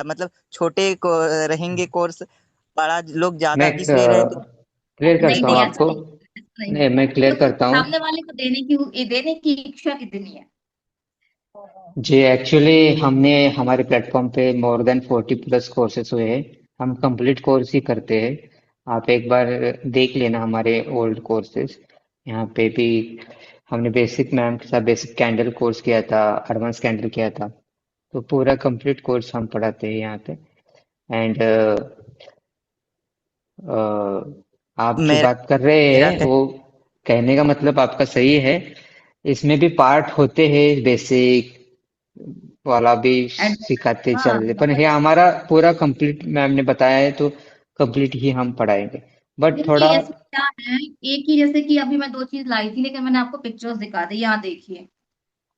मतलब छोटे को रहेंगे कोर्स, बड़ा लोग ज्यादा मैं फीस ले रहे हैं तो क्लियर नहीं करता हूँ नहीं, ऐसा आपको। नहीं, ऐसा नहीं नहीं, है। मैं क्लियर तो फिर करता हूँ। सामने वाले को देने की इच्छा कितनी है? जी एक्चुअली हमने हमारे प्लेटफॉर्म पे मोर देन 40+ कोर्सेज हुए हैं। हम कंप्लीट कोर्स ही करते हैं। आप एक बार देख लेना हमारे ओल्ड कोर्सेज, यहाँ पे भी हमने बेसिक मैम के साथ बेसिक कैंडल कोर्स किया था, एडवांस कैंडल किया था। तो पूरा कंप्लीट कोर्स हम पढ़ाते हैं यहाँ पे। एंड आप जो मेरा बात कर रहे मेरा हैं वो कहने का मतलब आपका सही है। इसमें भी पार्ट होते हैं, बेसिक वाला भी सिखाते हाँ, चल रहे, पर ये हमारा पूरा कंप्लीट मैम ने बताया है तो कंप्लीट ही हम पढ़ाएंगे। बट थोड़ा देखिए इसमें क्या है, एक ही जैसे कि अभी मैं दो चीज लाई थी लेकिन मैंने आपको पिक्चर्स दिखा दी, यहाँ देखिए।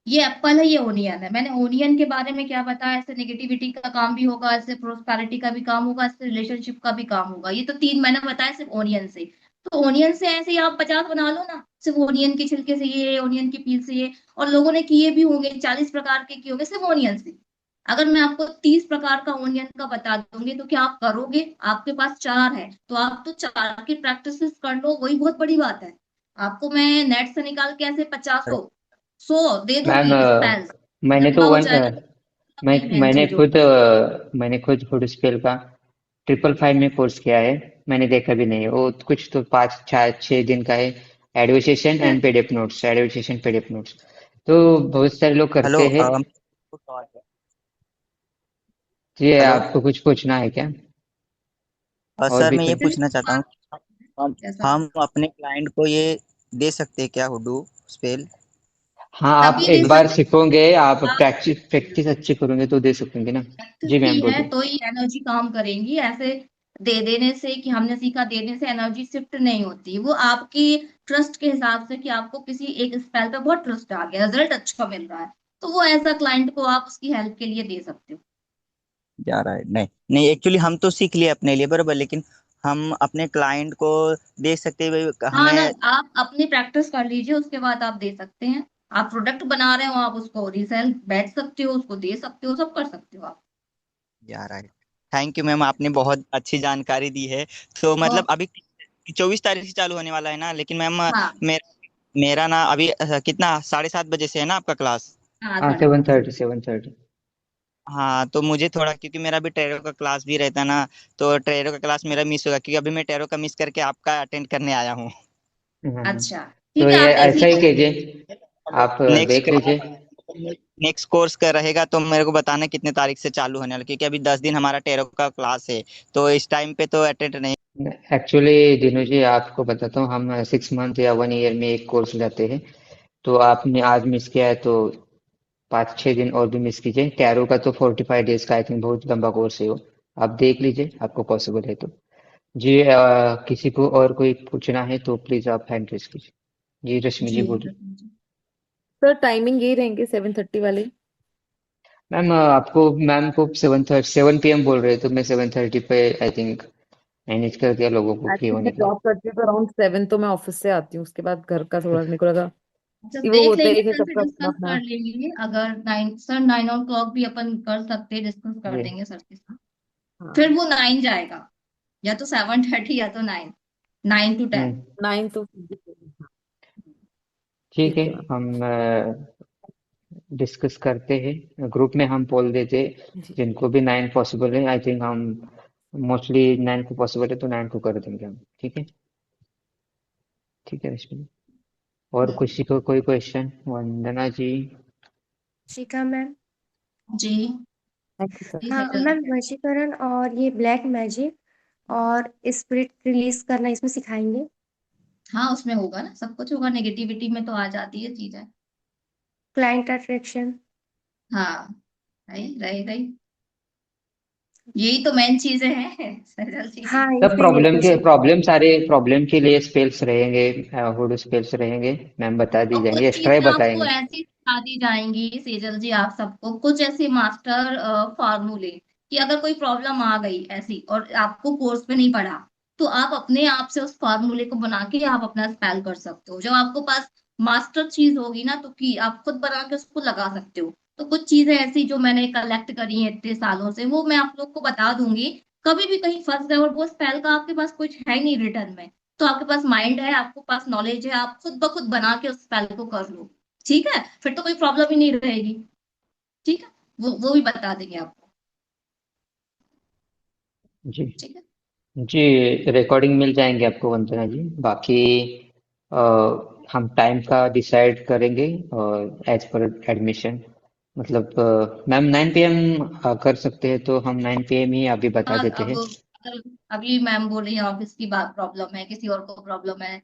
ये एप्पल है, ये ओनियन है। मैंने ओनियन के बारे में क्या बताया, ऐसे नेगेटिविटी का काम भी होगा, ऐसे प्रोस्पेरिटी का भी काम होगा, ऐसे रिलेशनशिप का भी काम होगा। ये तो तीन मैंने बताया सिर्फ ओनियन से। तो ओनियन से ऐसे ही आप 50 बना लो ना, सिर्फ ओनियन के छिलके से ये, ओनियन की पील से ये। और लोगों ने किए भी होंगे, 40 प्रकार के किए होंगे सिर्फ ओनियन से। अगर मैं आपको 30 प्रकार का ओनियन का बता दूंगी तो क्या आप करोगे? आपके पास चार है तो आप तो चार की प्रैक्टिस कर लो, वही बहुत बड़ी बात है। आपको मैं नेट से निकाल के ऐसे 50 100 दे मैम दूंगी स्पेल्स, मैंने जितना तो हो वन जाएगा वीकनेस मैंने चीजों। खुद हुड स्पेल का 555 में कोर्स किया है। मैंने देखा भी नहीं है वो, कुछ तो 5 6 दिन का है। Advertisation and PDF notes, advertisation PDF notes. तो बहुत सारे लोग हेलो करते हैं। जी, हेलो आपको कुछ पूछना है क्या? और सर भी मैं ये कोई? पूछना चाहता हूँ, हम कैसा? हम अपने क्लाइंट को ये दे सकते हैं क्या, हुडू स्पेल? हाँ, आप तभी दे एक बार सकते सीखोगे, आप हैं। प्रैक्टिस प्रैक्टिस अच्छी करोगे तो दे सकेंगे ना। प्रैक्टिस जी ही मैम है बोलिए। तो ही एनर्जी काम करेंगी। ऐसे दे देने से कि हमने सीखा देने से एनर्जी शिफ्ट नहीं होती। वो आपकी ट्रस्ट के हिसाब से कि आपको किसी एक स्पेल पे बहुत ट्रस्ट आ गया, रिजल्ट अच्छा मिल रहा है, तो वो ऐसा क्लाइंट को आप उसकी हेल्प के लिए दे सकते हो। जा रहा है, नहीं नहीं, एक्चुअली हम तो सीख लिए अपने लिए बराबर, लेकिन हम अपने क्लाइंट को दे सकते हैं भाई हाँ ना, हमें। आप अपनी प्रैक्टिस कर लीजिए, उसके बाद आप दे सकते हैं। आप प्रोडक्ट बना रहे हो, आप उसको रीसेल बेच सकते हो, उसको दे सकते हो, सब कर सकते हो आप। जा रहा है। थैंक यू मैम, आपने बहुत अच्छी जानकारी दी है। तो मतलब ओके। अभी 24 तारीख से चालू होने वाला है ना, लेकिन मैम हाँ। मेरा ना अभी कितना 7:30 बजे से है ना आपका क्लास? हाँ, हाँ, 7:30 7:30, 7:30। हाँ, तो मुझे थोड़ा, क्योंकि मेरा भी टेरो का क्लास भी रहता है ना, तो टेरो का क्लास मेरा मिस होगा, क्योंकि अभी मैं टेरो का मिस करके आपका अटेंड करने आया हूँ। हाँ, हाँ। अच्छा, तो ठीक है, ये आप देख ऐसा ही लीजिए। कीजिए, आप नेक्स्ट देख लीजिए। नेक्स्ट कोर्स का रहेगा तो मेरे को बताना कितने तारीख से चालू होने वाला, क्योंकि अभी 10 दिन हमारा टेरो का क्लास है, तो इस टाइम पे तो अटेंड नहीं। एक्चुअली दिनू जी आपको बताता हूँ, हम 6 मंथ या 1 ईयर में एक कोर्स लेते हैं। तो आपने आज मिस किया है तो 5 6 दिन और भी मिस कीजिए। टैरो का तो 45 डेज का आई थिंक बहुत लंबा कोर्स है वो। आप देख लीजिए, आपको पॉसिबल है तो। जी, किसी को और कोई पूछना है तो प्लीज आप हैंड रेज कीजिए। जी रश्मि जी जी। बोलिए। सर टाइमिंग यही रहेंगे 7:30 वाले। मैम आपको मैम को 7 PM बोल रहे हैं तो मैं 7:30 पे आई थिंक मैनेज कर दिया लोगों को फ्री एक्चुअली होने मैं के लिए। जॉब करती हूँ तो अराउंड 7 तो मैं ऑफिस से आती हूँ, उसके बाद घर का थोड़ा मेरे को लगा अच्छा, कि वो देख होता लेंगे, है कि सर से सबका अपना डिस्कस अपना। कर लेंगे। अगर 9 o'clock भी अपन कर सकते हैं, डिस्कस कर जी। देंगे सर के साथ। फिर हाँ, वो 9 जाएगा, या तो 7:30 या तो 9, 9 to 10। 9 तो ठीक है, ठीक है मैम। हम डिस्कस करते हैं ग्रुप में, हम पोल देते हैं। जी। जिनको भी 9 पॉसिबल है आई थिंक हम मोस्टली 9 को पॉसिबल है तो 9 को कर देंगे हम। ठीक है। ठीक है रश्मि जी। और किसी को कोई क्वेश्चन? वंदना जी। शिखा मैम। जी। Thank you sir. जी हाँ सर। मैम, वशीकरण और ये ब्लैक मैजिक और स्पिरिट रिलीज करना इसमें सिखाएंगे। हाँ, उसमें होगा ना, सब कुछ होगा। नेगेटिविटी में तो आ जाती है चीजें। Client attraction. हाँ, रही रही रही, यही तो मेन चीजें हैं सरल सी हाँ, चीज। सब इसीलिए पूछा। प्रॉब्लम के लिए स्पेल्स रहेंगे, हुड स्पेल्स रहेंगे, मैम बता दी और जाएंगे, कुछ एक्स्ट्रा ही चीजें आपको बताएंगे। ऐसी सिखा दी जाएंगी सेजल जी, आप सबको कुछ ऐसे मास्टर फार्मूले, कि अगर कोई प्रॉब्लम आ गई ऐसी और आपको कोर्स में नहीं पढ़ा, तो आप अपने आप से उस फार्मूले को बना के आप अपना स्पेल कर सकते हो। जब आपको पास मास्टर चीज होगी ना, तो कि आप खुद बना के उसको लगा सकते हो। तो कुछ चीजें ऐसी जो मैंने कलेक्ट करी है इतने सालों से, वो मैं आप लोग को बता दूंगी। कभी भी कहीं फंस गए और वो स्पेल का आपके पास कुछ है ही नहीं रिटर्न में, तो आपके पास माइंड है, आपके पास नॉलेज है, आप खुद ब खुद बना के उस स्पेल को कर लो। ठीक है, फिर तो कोई प्रॉब्लम ही नहीं रहेगी। ठीक है, वो भी बता देंगे आपको। जी। ठीक है। जी, रिकॉर्डिंग मिल जाएंगे आपको वंदना जी। बाकी हम टाइम का डिसाइड करेंगे और एज पर एडमिशन, मतलब मैम 9 PM कर सकते हैं तो हम 9 PM ही अभी बता हाँ, देते अब हैं। अगर अभी मैम बोल रही है ऑफिस की बात प्रॉब्लम है, किसी और को प्रॉब्लम है,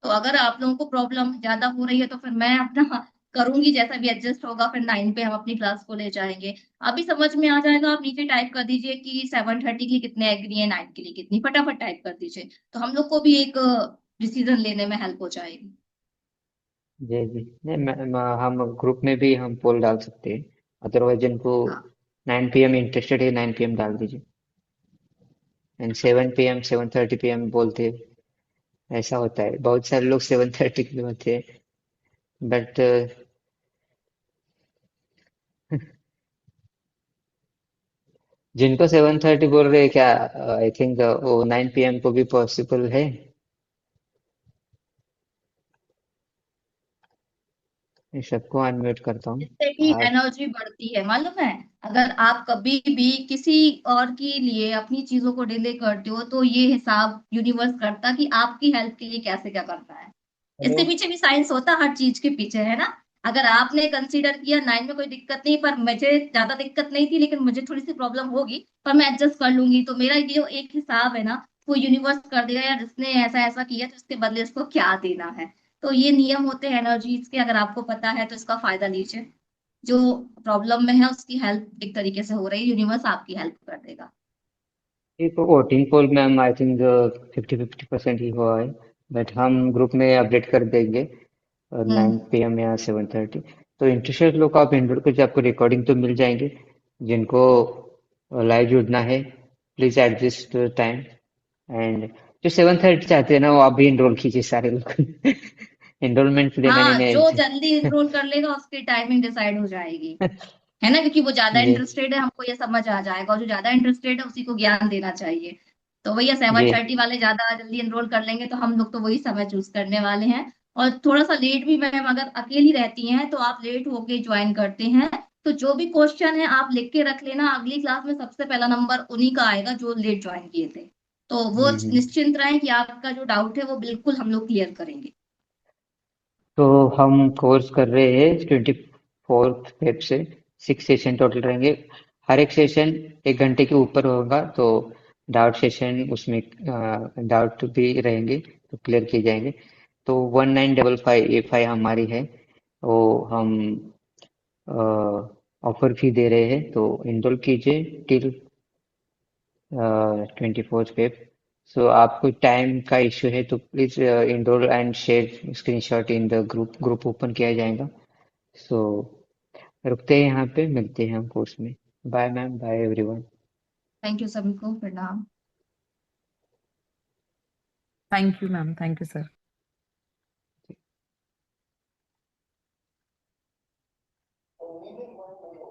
तो अगर आप लोगों को प्रॉब्लम ज्यादा हो रही है तो फिर मैं अपना करूंगी, जैसा भी एडजस्ट होगा, फिर 9 पे हम अपनी क्लास को ले जाएंगे। अभी समझ में आ जाएगा, आप नीचे टाइप कर दीजिए कि 7:30 के लिए कितने एग्री है, 9 के लिए कितनी, फटाफट टाइप कर दीजिए, तो हम लोग को भी एक डिसीजन लेने में हेल्प हो जाएगी। जी जी, नहीं मैम हम ग्रुप में भी हम पोल डाल सकते हैं, अदरवाइज जिनको हाँ 9 PM इंटरेस्टेड है 9 PM डाल दीजिए, एंड 7 PM 7:30 PM बोलते हैं, ऐसा होता है, बहुत सारे लोग 7:30 के लिए होते हैं, बट जिनको 7:30 बोल रहे हैं क्या, आई थिंक वो 9 PM को भी पॉसिबल है। मैं सबको अनम्यूट करता हूँ। इससे भी आप एनर्जी बढ़ती है, मालूम है? अगर आप कभी भी किसी और के लिए अपनी चीजों को डिले करते हो तो ये हिसाब यूनिवर्स करता कि आपकी हेल्प के लिए कैसे क्या करता है। हेलो। इसके पीछे भी साइंस होता, हर चीज के पीछे, है ना? अगर आपने कंसीडर किया 9 में कोई दिक्कत नहीं, पर मुझे ज्यादा दिक्कत नहीं थी, लेकिन मुझे थोड़ी सी प्रॉब्लम होगी, पर मैं एडजस्ट कर लूंगी, तो मेरा ये जो एक हिसाब है ना, वो यूनिवर्स कर देगा यार, इसने ऐसा ऐसा किया तो इसके बदले इसको क्या देना है। तो ये नियम होते हैं एनर्जीज के, अगर आपको पता है तो इसका फायदा लीजिए। जो प्रॉब्लम में है उसकी हेल्प एक तरीके से हो रही है, यूनिवर्स आपकी हेल्प कर देगा। ये तो voting poll ma'am I think 50-50% ही हुआ है, बट हम ग्रुप में अपडेट कर देंगे 9 PM या 7:30। तो इंटरेस्टेड लोग आप एनरोल कीजिए, आपको रिकॉर्डिंग तो मिल जाएंगे। जिनको लाइव जुड़ना है प्लीज एडजस्ट टाइम, एंड जो 7:30 चाहते हैं ना वो आप भी एनरोल कीजिए सारे लोग। एनरोलमेंट देना हाँ, मैंने जो जल्दी इनरोल कर लेगा उसकी टाइमिंग डिसाइड हो जाएगी, है ना? क्योंकि वो ज्यादा जी इंटरेस्टेड है, हमको ये समझ आ जाएगा, और जो ज्यादा इंटरेस्टेड है उसी को ज्ञान देना चाहिए। तो भैया जी 7:30 वाले ज्यादा जल्दी एनरोल कर लेंगे तो हम लोग तो वही समय चूज करने वाले हैं। और थोड़ा सा लेट भी, मैम अगर अकेली रहती हैं तो आप लेट होके ज्वाइन करते हैं, तो जो भी क्वेश्चन है आप लिख के रख लेना, अगली क्लास में सबसे पहला नंबर उन्हीं का आएगा जो लेट ज्वाइन किए थे। तो वो हम्म। निश्चिंत रहें कि आपका जो डाउट है वो बिल्कुल हम लोग क्लियर करेंगे। तो हम कोर्स कर रहे हैं 24 फेब से, 6 सेशन टोटल रहेंगे। हर एक सेशन 1 घंटे के ऊपर होगा, तो डाउट सेशन उसमें डाउट भी रहेंगे तो क्लियर किए जाएंगे। तो 1955 हमारी है, वो हम ऑफर फी दे रहे हैं, तो इनरोल कीजिए टिल 24 फेब। सो आपको टाइम का इश्यू है तो please enroll and share screenshot in the group open किया जाएगा। सो रुकते हैं यहाँ पे, मिलते हैं हम कोर्स में। Bye ma'am, bye everyone. Thank you सभी को, प्रणाम। Thank you ma'am, thank you sir.